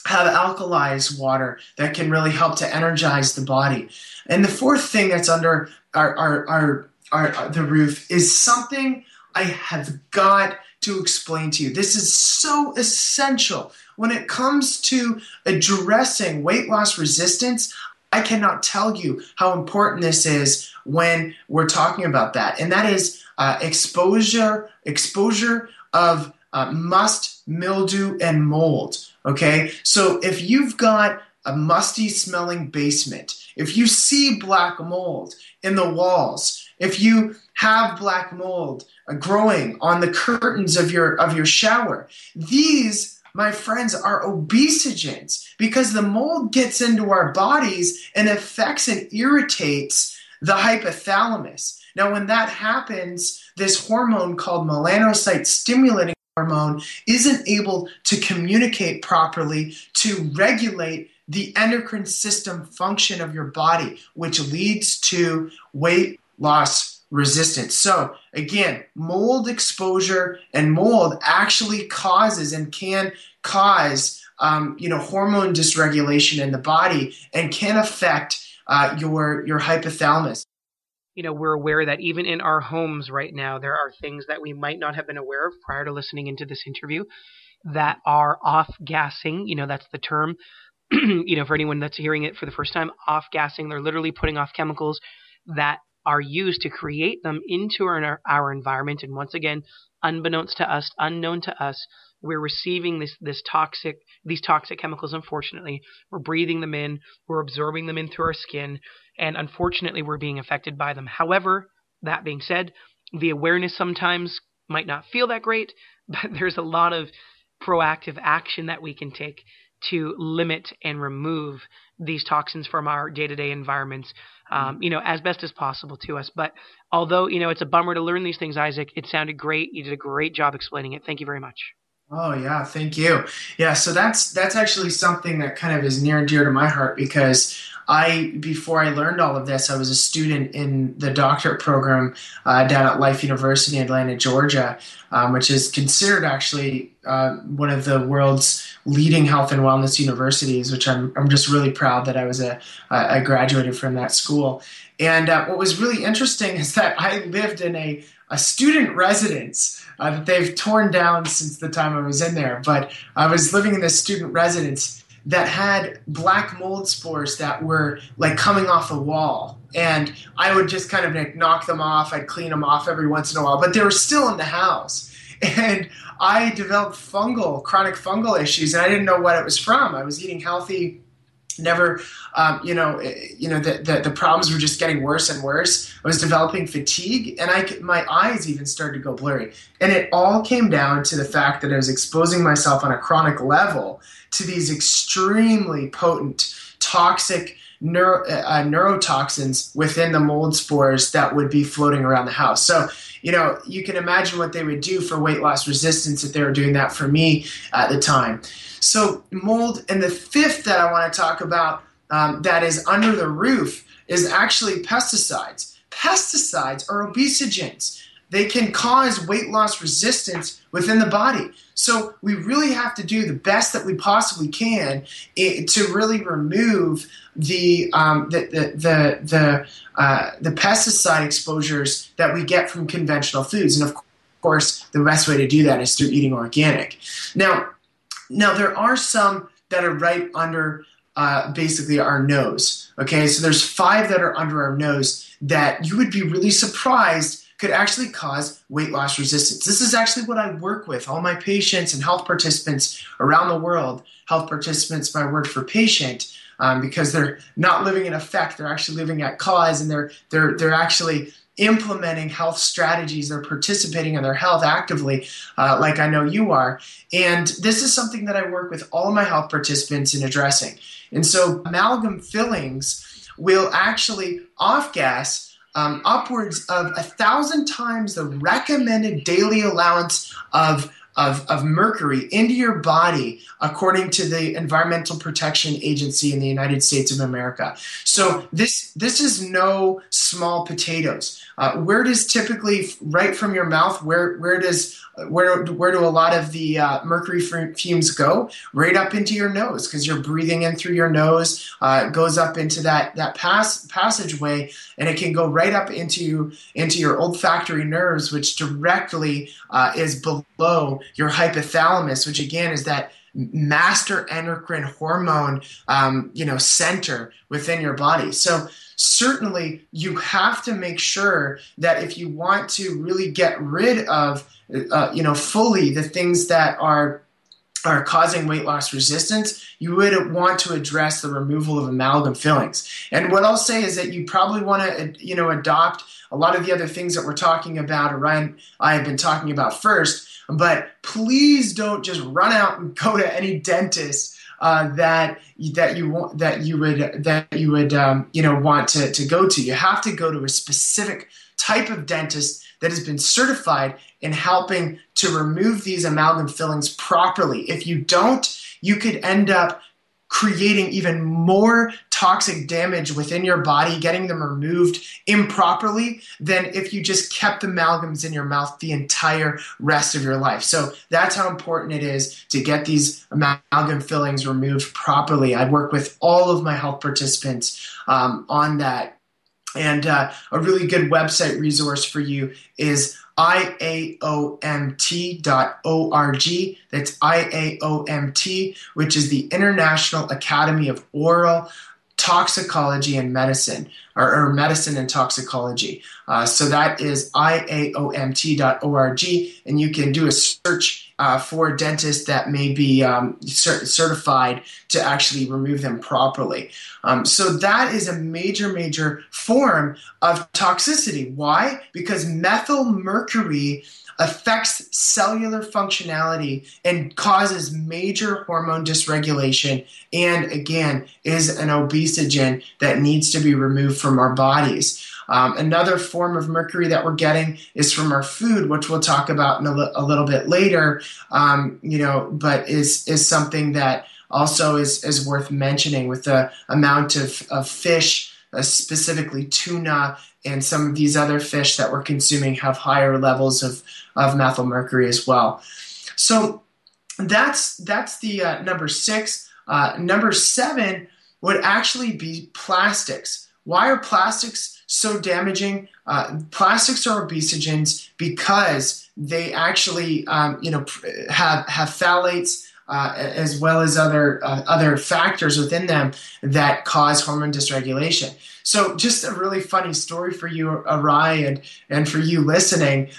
S2: have alkalized water that can really help to energize the body. And the fourth thing that's under the roof is something I have got to explain to you. This is so essential when it comes to addressing weight loss resistance. I cannot tell you how important this is when we're talking about that. And that is exposure of must, mildew, and mold. Okay, so if you've got a musty smelling basement, if you see black mold in the walls, if you have black mold growing on the curtains of your shower, these, my friends, are obesogens, because the mold gets into our bodies and affects and irritates the hypothalamus. Now, when that happens, this hormone called melanocyte stimulating hormone isn't able to communicate properly to regulate the endocrine system function of your body, which leads to weight loss resistance. So again, mold exposure and mold actually causes and can cause hormone dysregulation in the body and can affect your hypothalamus.
S1: We're aware that even in our homes right now, there are things that we might not have been aware of prior to listening into this interview that are off-gassing. That's the term. For anyone that's hearing it for the first time, off-gassing, they're literally putting off chemicals that are used to create them into our environment. And once again, unbeknownst to us, unknown to us, we're receiving these toxic chemicals. Unfortunately, we're breathing them in, we're absorbing them in through our skin, and unfortunately, we're being affected by them. However, that being said, the awareness sometimes might not feel that great, but there's a lot of proactive action that we can take to limit and remove these toxins from our day-to-day environments, as best as possible to us. But although, it's a bummer to learn these things, Isaac, it sounded great. You did a great job explaining it. Thank you very much.
S2: Oh yeah, thank you. Yeah, so that's actually something that kind of is near and dear to my heart, because before I learned all of this, I was a student in the doctorate program down at Life University in Atlanta, Georgia, which is considered actually one of the world's leading health and wellness universities, which I'm just really proud that I graduated from that school. And what was really interesting is that I lived in a student residence that they've torn down since the time I was in there. But I was living in this student residence that had black mold spores that were like coming off the wall. And I would just kind of knock them off. I'd clean them off every once in a while, but they were still in the house. And I developed chronic fungal issues, and I didn't know what it was from. I was eating healthy, never, the problems were just getting worse and worse. I was developing fatigue, and my eyes even started to go blurry. And it all came down to the fact that I was exposing myself on a chronic level to these extremely potent, toxic neurotoxins within the mold spores that would be floating around the house. So, you can imagine what they would do for weight loss resistance if they were doing that for me at the time. So mold. And the fifth that I want to talk about that is under the roof is actually pesticides. Pesticides are obesogens. They can cause weight loss resistance within the body. So we really have to do the best that we possibly can to really remove the pesticide exposures that we get from conventional foods. And of course, the best way to do that is through eating organic. Now there are some that are right under basically our nose. Okay, so there's 5 that are under our nose that you would be really surprised could actually cause weight loss resistance. This is actually what I work with all my patients and health participants around the world. Health participants, my word for patient, because they're not living in effect, they're actually living at cause, and they're actually implementing health strategies. They're participating in their health actively, like I know you are. And this is something that I work with all of my health participants in addressing. And so amalgam fillings will actually off-gas upwards of 1,000 times the recommended daily allowance of mercury into your body, according to the Environmental Protection Agency in the United States of America. So this is no small potatoes. Where does typically, right from your mouth, where do a lot of the mercury fumes go? Right up into your nose, because you're breathing in through your nose. It goes up into that passageway, and it can go right up into your olfactory nerves, which directly is below your hypothalamus, which again is that master endocrine hormone center within your body. So certainly you have to make sure that if you want to really get rid of fully the things that are causing weight loss resistance, you would want to address the removal of amalgam fillings. And what I'll say is that you probably want to adopt a lot of the other things that we're talking about, or Ryan, I have been talking about first. But please don't just run out and go to any dentist that you would want to go to. You have to go to a specific type of dentist that has been certified in helping to remove these amalgam fillings properly. If you don't, you could end up creating even more toxic damage within your body, getting them removed improperly, than if you just kept amalgams in your mouth the entire rest of your life. So that's how important it is to get these amalgam fillings removed properly. I work with all of my health participants on that. And a really good website resource for you is IAOMT.org. That's IAOMT, which is the International Academy of Oral Toxicology and Medicine, or Medicine and Toxicology. So that is IAOMT.org, and you can do a search for a dentist that may be certified to actually remove them properly. So that is a major form of toxicity. Why? Because methyl mercury affects cellular functionality and causes major hormone dysregulation, and again is an obesogen that needs to be removed from our bodies. Another form of mercury that we're getting is from our food, which we'll talk about in a little bit later, but is something that also is worth mentioning, with the amount of fish, specifically tuna, and some of these other fish that we're consuming have higher levels of methyl mercury as well. So that's the number 6. Number 7 would actually be plastics. Why are plastics so damaging? Plastics are obesogens because they actually have phthalates, as well as other factors within them that cause hormone dysregulation. So just a really funny story for you, Erai, and for you listening,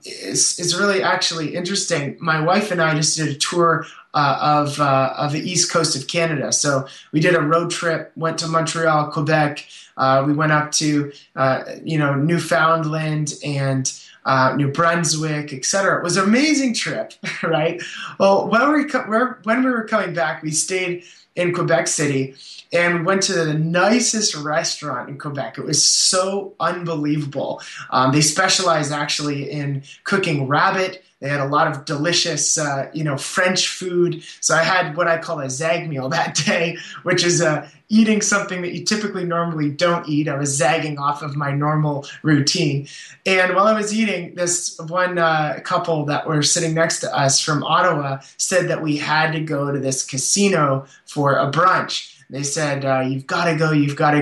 S2: is really actually interesting. My wife and I just did a tour of the east coast of Canada. So we did a road trip, went to Montreal, Quebec. We went up to Newfoundland and New Brunswick, etc. It was an amazing trip, right? Well, when we were coming back, we stayed in Quebec City, and we went to the nicest restaurant in Quebec. It was so unbelievable. They specialize actually in cooking rabbit. They had a lot of delicious, French food. So I had what I call a zag meal that day, which is eating something that you typically normally don't eat. I was zagging off of my normal routine. And while I was eating, this one couple that were sitting next to us from Ottawa said that we had to go to this casino for a brunch. They said, you've got to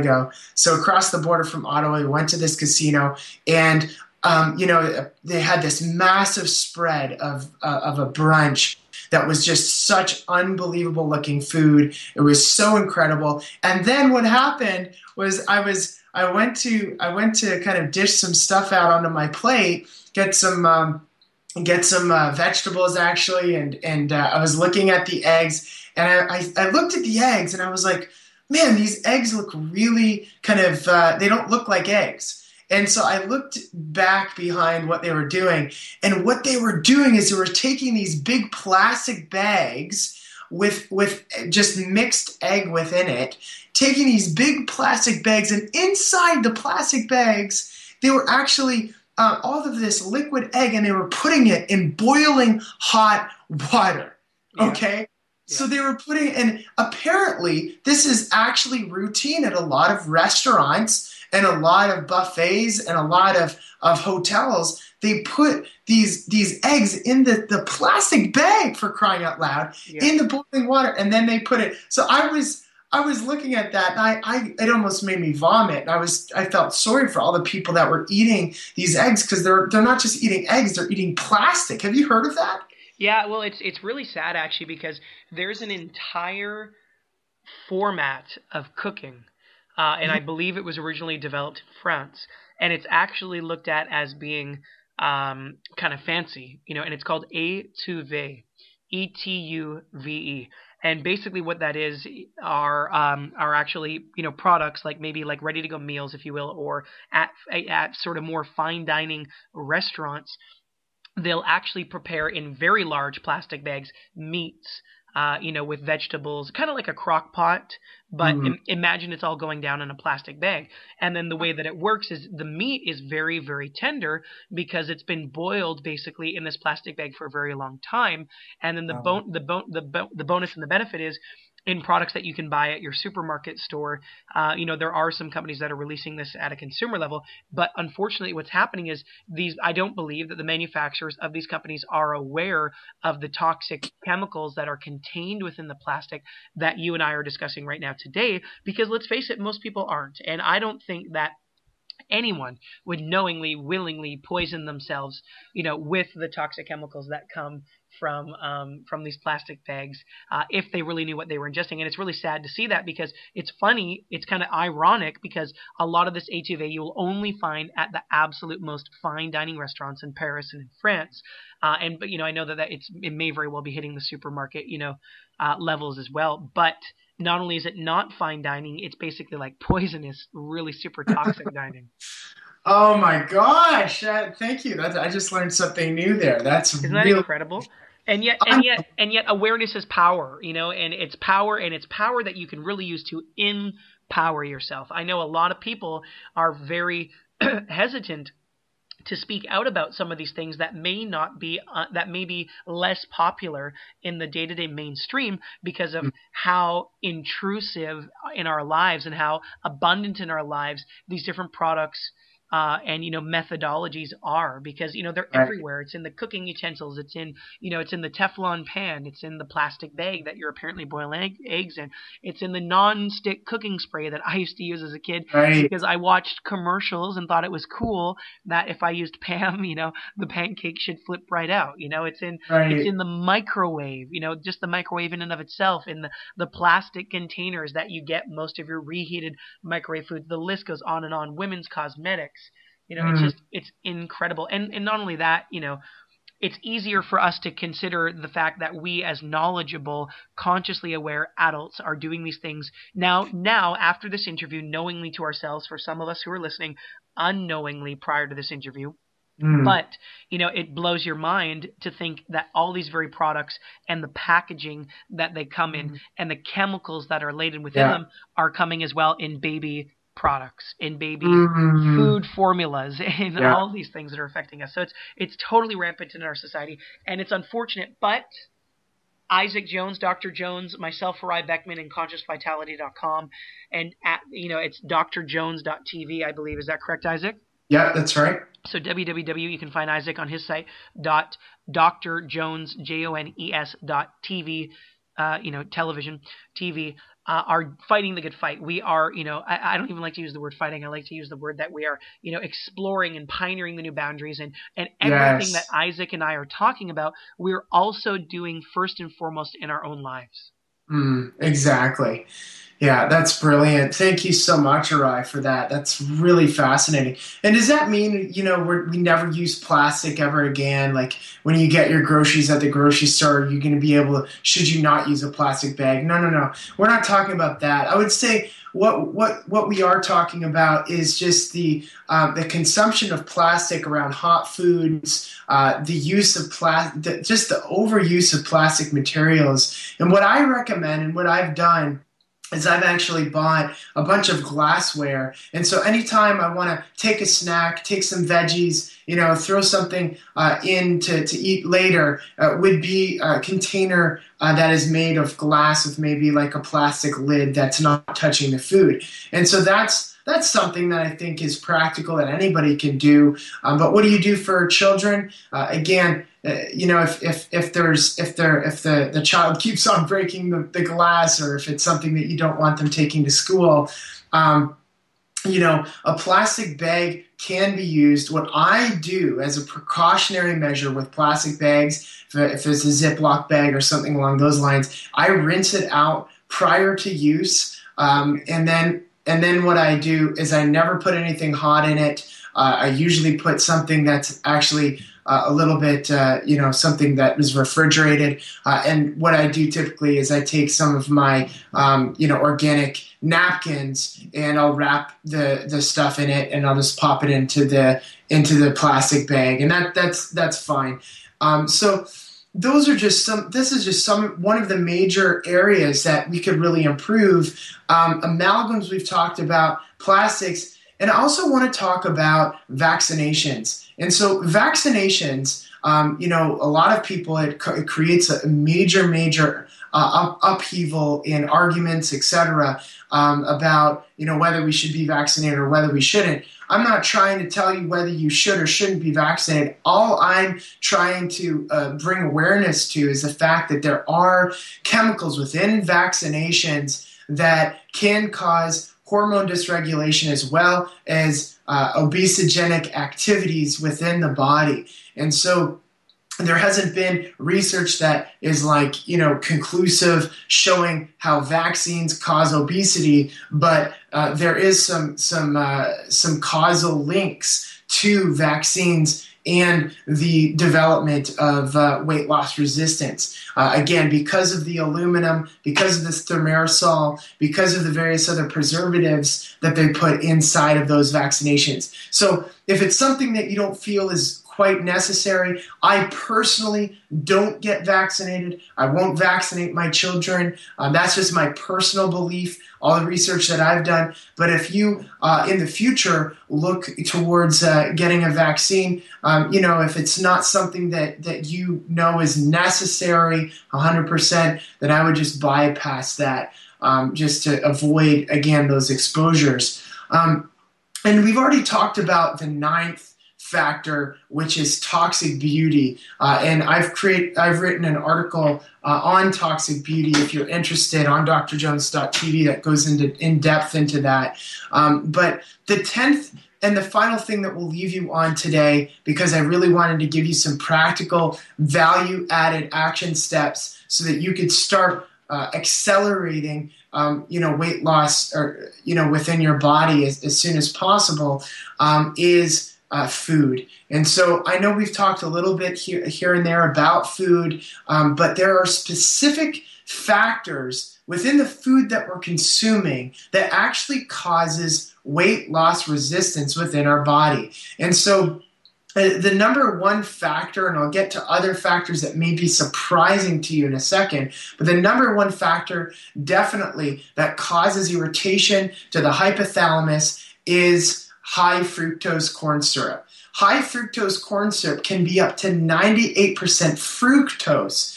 S2: go. So across the border from Ottawa, we went to this casino, and they had this massive spread of a brunch that was just such unbelievable looking food. It was so incredible. And then what happened was I went to kind of dish some stuff out onto my plate, get some vegetables actually, and I was looking at the eggs, and I looked at the eggs, and I was like, man, these eggs look really kind of they don't look like eggs. And so I looked back behind what they were doing, and what they were doing is they were taking these big plastic bags with just mixed egg within it, taking these big plastic bags, and inside the plastic bags, they were actually all of this liquid egg, and they were putting it in boiling hot water. Okay? Yeah. So they were putting, and apparently this is actually routine at a lot of restaurants and a lot of buffets and a lot of hotels. They put these eggs in the plastic bag, for crying out loud, in the boiling water, and then they put it. So I was looking at that, and it almost made me vomit. And I felt sorry for all the people that were eating these eggs, because they're not just eating eggs, they're eating plastic. Have you heard of that?
S1: Yeah, well, it's really sad actually, because there's an entire format of cooking, and I believe it was originally developed in France, and it's actually looked at as being kind of fancy, and it's called étuve, ETUVE. And basically what that is are actually, products like maybe like ready to go meals, if you will, or at sort of more fine dining restaurants. They'll actually prepare in very large plastic bags meats, with vegetables, kind of like a crock pot, but imagine it's all going down in a plastic bag. And then the way that it works is the meat is very, very tender because it's been boiled basically in this plastic bag for a very long time. And then the bonus and the benefit is, in products that you can buy at your supermarket store, there are some companies that are releasing this at a consumer level, but unfortunately what's happening is I don't believe that the manufacturers of these companies are aware of the toxic chemicals that are contained within the plastic that you and I are discussing right now today, because let's face it, most people aren't. And I don't think that anyone would knowingly, willingly poison themselves, with the toxic chemicals that come from these plastic bags, if they really knew what they were ingesting. And it's really sad to see that, because it's funny, it's kind of ironic, because a lot of this étuve you will only find at the absolute most fine dining restaurants in Paris and in France. But I know that it may very well be hitting the supermarket, levels as well. But not only is it not fine dining, it's basically like poisonous, really super toxic dining.
S2: Oh my gosh! Thank you. I just learned something new there.
S1: Isn't that incredible? And yet, awareness is power. And it's power that you can really use to empower yourself. I know a lot of people are very hesitant to speak out about some of these things that may be less popular in the day-to-day mainstream, because of how intrusive in our lives and how abundant in our lives these different products and methodologies are, because they're everywhere. It's in the cooking utensils, it's in the Teflon pan, it's in the plastic bag that you're apparently boiling eggs in, it's in the non-stick cooking spray that I used to use as a kid, because I watched commercials and thought it was cool that if I used Pam, the pancake should flip right out. It's in the microwave, just the microwave in and of itself, in the plastic containers that you get most of your reheated microwave food. The list goes on and on. Women's cosmetics. It's incredible. And not only that, it's easier for us to consider the fact that we, as knowledgeable, consciously aware adults, are doing these things now after this interview, knowingly to ourselves, for some of us who are listening, unknowingly prior to this interview. But, it blows your mind to think that all these very products and the packaging that they come in and the chemicals that are laden within them are coming as well in baby products, in baby food formulas, and all these things that are affecting us. So it's totally rampant in our society, and it's unfortunate. But Isaac Jones, Dr. Jones, myself, Erai Beckmann, and ConsciousVitality.com, and it's drjones.tv, I believe. Is that correct, Isaac?
S2: Yeah, that's right.
S1: So www, you can find Isaac on his site, .drjones, JONES.tv. television, TV, are fighting the good fight. We are, I don't even like to use the word fighting. I like to use the word that we are, exploring and pioneering the new boundaries, and everything that
S2: Yes.
S1: Isaac and I are talking about, we're also doing first and foremost in our own lives.
S2: Exactly. Yeah, that's brilliant. Thank you so much, Arai, for that. That's really fascinating. And does that mean, we never use plastic ever again? Like when you get your groceries at the grocery store, you're going to be able to, should you not use a plastic bag? No, no, no. We're not talking about that. I would say what we are talking about is just the consumption of plastic around hot foods, the use of plastic, just the overuse of plastic materials. And what I recommend and what I've done is I've actually bought a bunch of glassware. And so anytime I want to take a snack, take some veggies, throw something in to eat later, would be a container that is made of glass with maybe like a plastic lid that's not touching the food. And so that's something that I think is practical that anybody can do. But what do you do for children? Again, if the child keeps on breaking the glass, or if it's something that you don't want them taking to school, a plastic bag can be used. What I do as a precautionary measure with plastic bags, if it's a Ziploc bag or something along those lines, I rinse it out prior to use, and then what I do is I never put anything hot in it. I usually put something that's actually a little bit, something that is refrigerated. And what I do typically is I take some of my, organic napkins, and I'll wrap the stuff in it, and I'll just pop it into the plastic bag, and that's fine. So those are just this is just one of the major areas that we could really improve. Amalgams, we've talked about, plastics, and I also want to talk about vaccinations. And so vaccinations, a lot of people, it creates a major upheaval in arguments, etc., about, whether we should be vaccinated or whether we shouldn't. I'm not trying to tell you whether you should or shouldn't be vaccinated. All I'm trying to bring awareness to is the fact that there are chemicals within vaccinations that can cause hormone dysregulation as well as obesogenic activities within the body. And so there hasn't been research that is conclusive showing how vaccines cause obesity, but there is some causal links to vaccines and the development of weight loss resistance. Again, because of the aluminum, because of this thimerosal, because of the various other preservatives that they put inside of those vaccinations. So if it's something that you don't feel is quite necessary, I personally don't get vaccinated. I won't vaccinate my children. That's just my personal belief, all the research that I've done. But if you, in the future, look towards getting a vaccine, if it's not something that you know is necessary 100%, then I would just bypass that, just to avoid, again, those exposures. And we've already talked about the ninth factor, which is toxic beauty. And I've written an article on toxic beauty, if you're interested, on drjones.tv, that goes in depth into that. But the 10th and the final thing that we'll leave you on today, because I really wanted to give you some practical value-added action steps so that you could start accelerating weight loss, or within your body as soon as possible, is food. And so I know we've talked a little bit here and there about food, but there are specific factors within the food that we're consuming that actually causes weight loss resistance within our body. And so the number one factor, and I'll get to other factors that may be surprising to you in a second, but the number one factor definitely that causes irritation to the hypothalamus is high fructose corn syrup. High fructose corn syrup can be up to 98% fructose.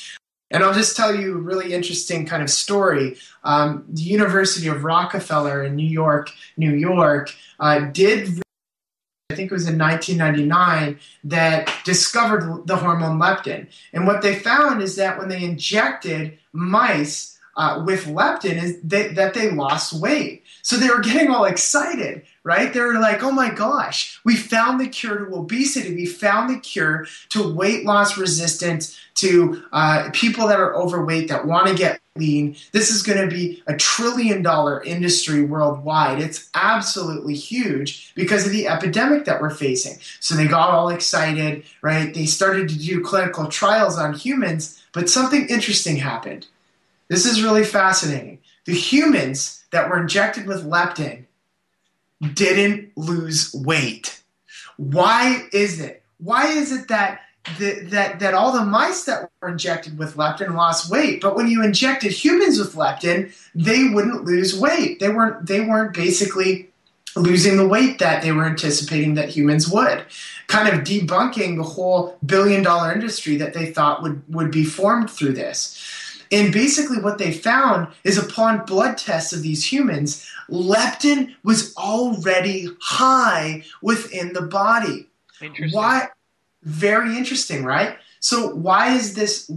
S2: And I'll just tell you a really interesting kind of story. The University of Rockefeller in New York, did I think it was in 1999, that discovered the hormone leptin. And what they found is that when they injected mice with leptin, is that they lost weight. So they were getting all excited, right? They were like, oh my gosh, we found the cure to obesity. We found the cure to weight loss resistance, to people that are overweight that want to get lean. This is going to be a $1 trillion industry worldwide. It's absolutely huge because of the epidemic that we're facing. So they got all excited, right? They started to do clinical trials on humans, but something interesting happened. This is really fascinating. The humans that were injected with leptin didn't lose weight. Why is it? Why is it that all the mice that were injected with leptin lost weight, but when you injected humans with leptin, they wouldn't lose weight? They weren't basically losing the weight that they were anticipating that humans would, kind of debunking the whole billion-dollar industry that they thought would be formed through this. And basically what they found is upon blood tests of these humans, leptin was already high within the body.
S1: Interesting.
S2: Why? Very interesting, right? So why is this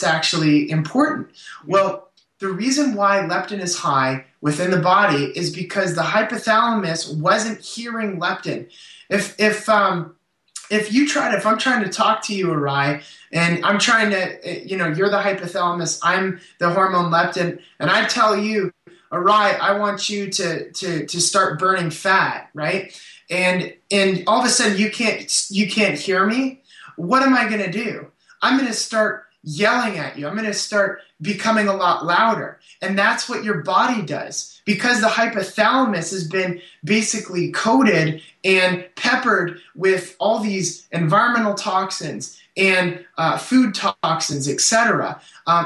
S2: actually important? Well, the reason why leptin is high within the body is because the hypothalamus wasn't hearing leptin. If I'm trying to talk to you, Erai, and I'm trying to, you're the hypothalamus, I'm the hormone leptin, and I tell you, Erai, I want you to start burning fat, right? And all of a sudden you can't hear me. What am I going to do? I'm going to start yelling at you. I'm going to start becoming a lot louder. And that's what your body does. Because the hypothalamus has been basically coated and peppered with all these environmental toxins and food toxins, etc.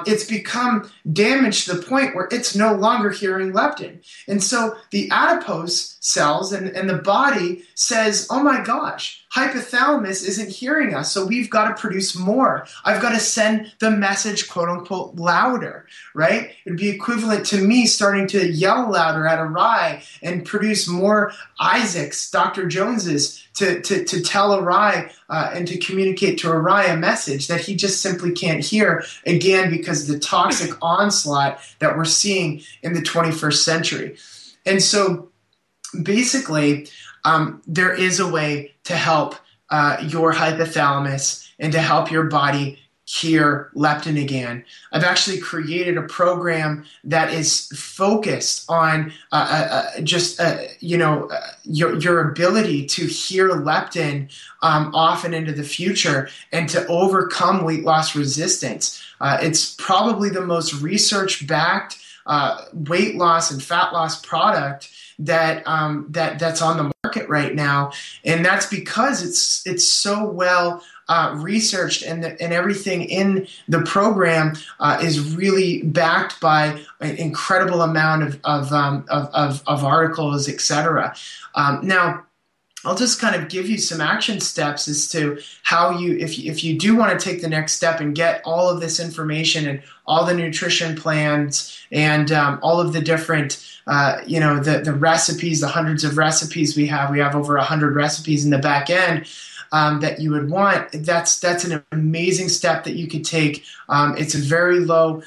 S2: It's become damaged to the point where it's no longer hearing leptin. And so the adipose cells and the body says, oh my gosh, hypothalamus isn't hearing us, so we've got to produce more. I've got to send the message, quote unquote, louder, right? It'd be equivalent to me starting to yell louder at Erai and produce more Isaacs, Dr. Joneses, to tell Erai and to communicate to Erai a message that he just simply can't hear, again, because of the toxic onslaught that we're seeing in the 21st century. And so basically, there is a way to help your hypothalamus and to help your body hear leptin again. I've actually created a program that is focused on your ability to hear leptin off and into the future and to overcome weight loss resistance. It's probably the most research-backed weight loss and fat loss product that's on the market right now, and that's because it's so well researched, and everything in the program is really backed by an incredible amount of articles, etc. Now, I'll just kind of give you some action steps as to how if you do want to take the next step and get all of this information and all the nutrition plans and all of the different, the recipes, the hundreds of recipes we have over 100 recipes in the back end that you would want. That's an amazing step that you could take. It's a very low,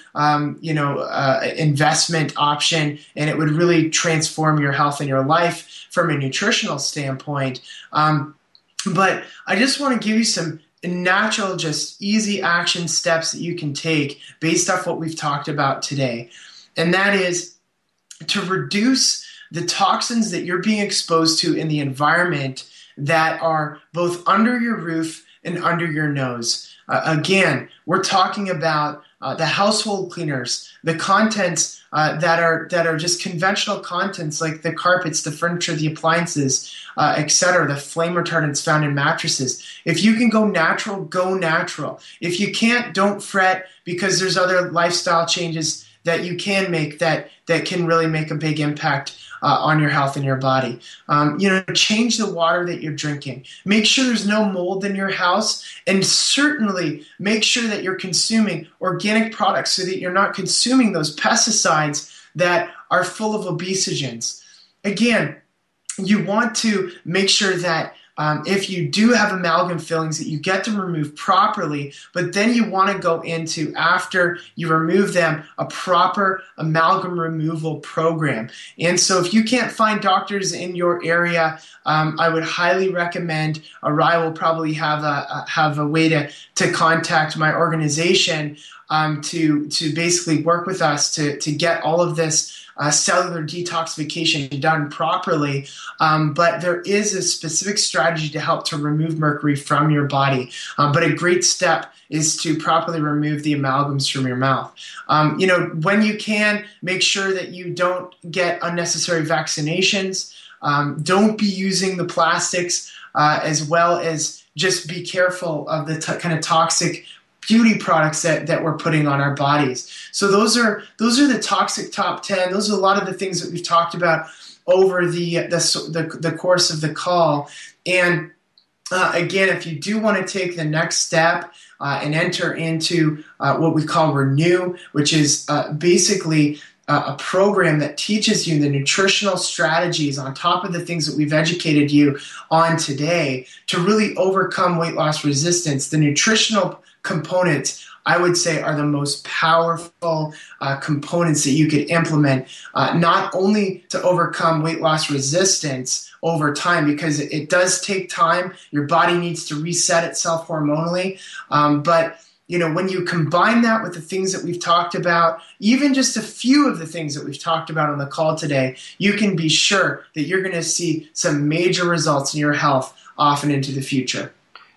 S2: investment option, and it would really transform your health and your life from a nutritional standpoint. But I just want to give you some natural, just easy action steps that you can take based off what we've talked about today. And that is to reduce the toxins that you're being exposed to in the environment that are both under your roof and under your nose. Again, we're talking about the household cleaners, the contents that are just conventional contents like the carpets, the furniture, the appliances, etc., the flame retardants found in mattresses. If you can go natural, go natural. If you can't, don't fret, because there's other lifestyle changes that you can make that can really make a big impact on your health and your body. Change the water that you're drinking. Make sure there's no mold in your house, and certainly make sure that you're consuming organic products so that you're not consuming those pesticides that are full of obesogens. Again, you want to make sure that if you do have amalgam fillings, that you get them removed properly, but then you want to go into, after you remove them, a proper amalgam removal program. And so if you can't find doctors in your area, I would highly recommend, Erai will probably have a way to contact my organization to basically work with us to get all of this cellular detoxification done properly. But there is a specific strategy to help to remove mercury from your body. But a great step is to properly remove the amalgams from your mouth. When you can, make sure that you don't get unnecessary vaccinations. Don't be using the plastics, as well as just be careful of the kind of toxic beauty products that we're putting on our bodies. So those are the toxic top 10. Those are a lot of the things that we've talked about over the course of the call. And again, if you do want to take the next step and enter into what we call Renew, which is basically a program that teaches you the nutritional strategies on top of the things that we've educated you on today to really overcome weight loss resistance. The nutritional components, I would say, are the most powerful components that you could implement, not only to overcome weight loss resistance over time, because it does take time. Your body needs to reset itself hormonally, but when you combine that with the things that we've talked about, even just a few of the things that we've talked about on the call today, you can be sure that you're going to see some major results in your health off and into the future.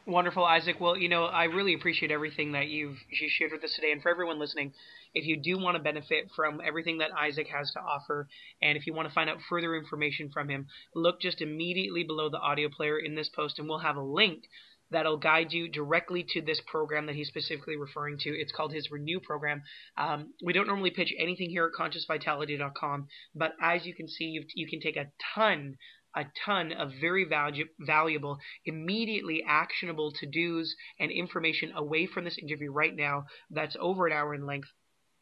S1: Wonderful, Isaac. Well, I really appreciate everything that you shared with us today. And for everyone listening, if you do want to benefit from everything that Isaac has to offer, and if you want to find out further information from him, look just immediately below the audio player in this post, and we'll have a link that'll guide you directly to this program that he's specifically referring to. It's called his Renew program. We don't normally pitch anything here at ConsciousVitality.com, but as you can see, you can take a ton of very valuable, immediately actionable to-dos and information away from this interview right now that's over an hour in length,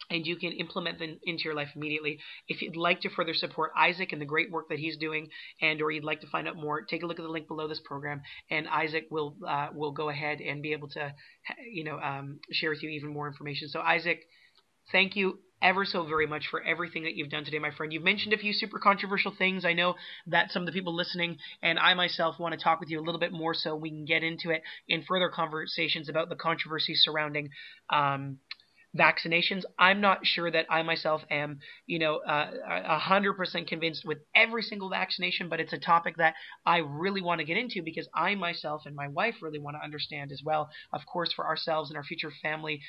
S1: and you can implement them into your life immediately. If you'd like to further support Isaac and the great work that he's doing, or you'd like to find out more, take a look at the link below this program, and Isaac will go ahead and be able to share with you even more information. So Isaac, thank you ever so very much for everything that you've done today, my friend. You've mentioned a few super controversial things. I know that some of the people listening and I myself want to talk with you a little bit more so we can get into it in further conversations about the controversy surrounding vaccinations. I'm not sure that I myself am, 100% convinced with every single vaccination, but it's a topic that I really want to get into because I myself and my wife really want to understand as well, of course, for ourselves and our future family,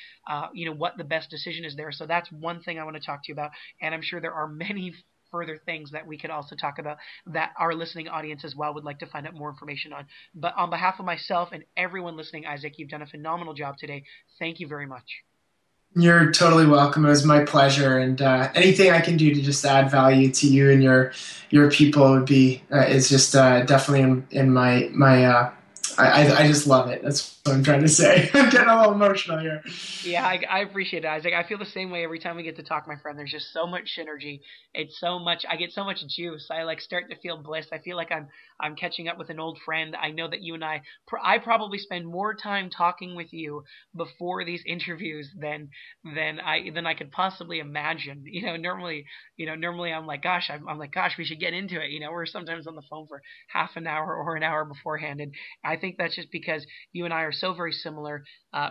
S1: what the best decision is there. So that's one thing I want to talk to you about. And I'm sure there are many further things that we could also talk about that our listening audience as well would like to find out more information on. But on behalf of myself and everyone listening, Isaac, you've done a phenomenal job today. Thank you very much.
S2: You're totally welcome. It was my pleasure, and anything I can do to just add value to you and your people would be is just definitely in my. I just love it. That's what I'm trying to say. I'm getting a little emotional here.
S1: Yeah, I appreciate it, Isaac. I feel the same way every time we get to talk, my friend. There's just so much synergy. I get so much juice. I start to feel bliss. I feel like I'm catching up with an old friend. I know that you and I probably spend more time talking with you before these interviews than I could possibly imagine. Normally I'm like, gosh, we should get into it. We're sometimes on the phone for half an hour or an hour beforehand, and I think that's just because you and I are so very similar.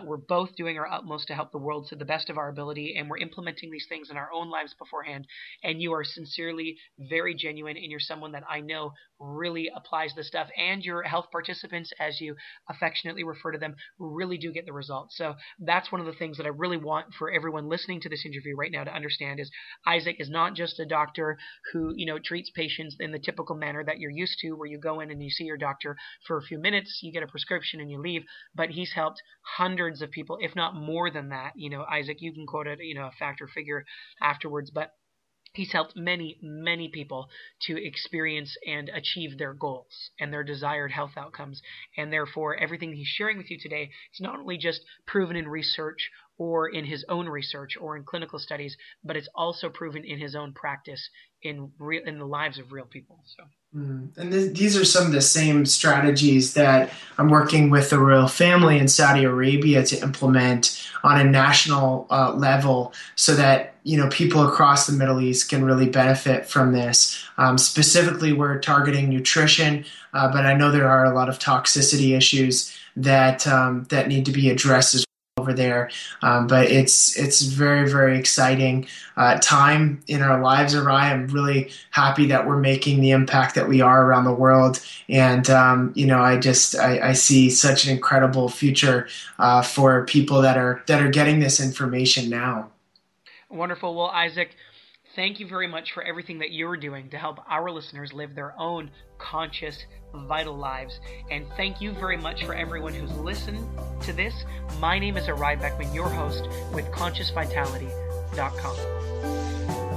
S1: We're both doing our utmost to help the world to the best of our ability, and we're implementing these things in our own lives beforehand. And you are sincerely very genuine, and you're someone that I know really applies this stuff. And your health participants, as you affectionately refer to them, really do get the results. So that's one of the things that I really want for everyone listening to this interview right now to understand is Isaac is not just a doctor who treats patients in the typical manner that you're used to, where you go in and you see your doctor for a few minutes, you get a prescription and you leave. But he's helped hundreds of people, if not more than that. Isaac, you can quote it, a fact or figure afterwards, but he's helped many, many people to experience and achieve their goals and their desired health outcomes. And therefore, everything he's sharing with you today is not only just proven in research or in his own research or in clinical studies, but it's also proven in his own practice in the lives of real people. So
S2: And these are some of the same strategies that I'm working with the royal family in Saudi Arabia to implement on a national level, so that people across the Middle East can really benefit from this. Specifically, we're targeting nutrition, but I know there are a lot of toxicity issues that need to be addressed as well over there. But it's very, very exciting time in our lives, Erai. I'm really happy that we're making the impact that we are around the world, and I see such an incredible future for people that are getting this information now.
S1: Wonderful. Well, Isaac, thank you very much for everything that you're doing to help our listeners live their own conscious, vital lives. And thank you very much for everyone who's listened to this. My name is Erai Beckmann, your host with ConsciousVitality.com.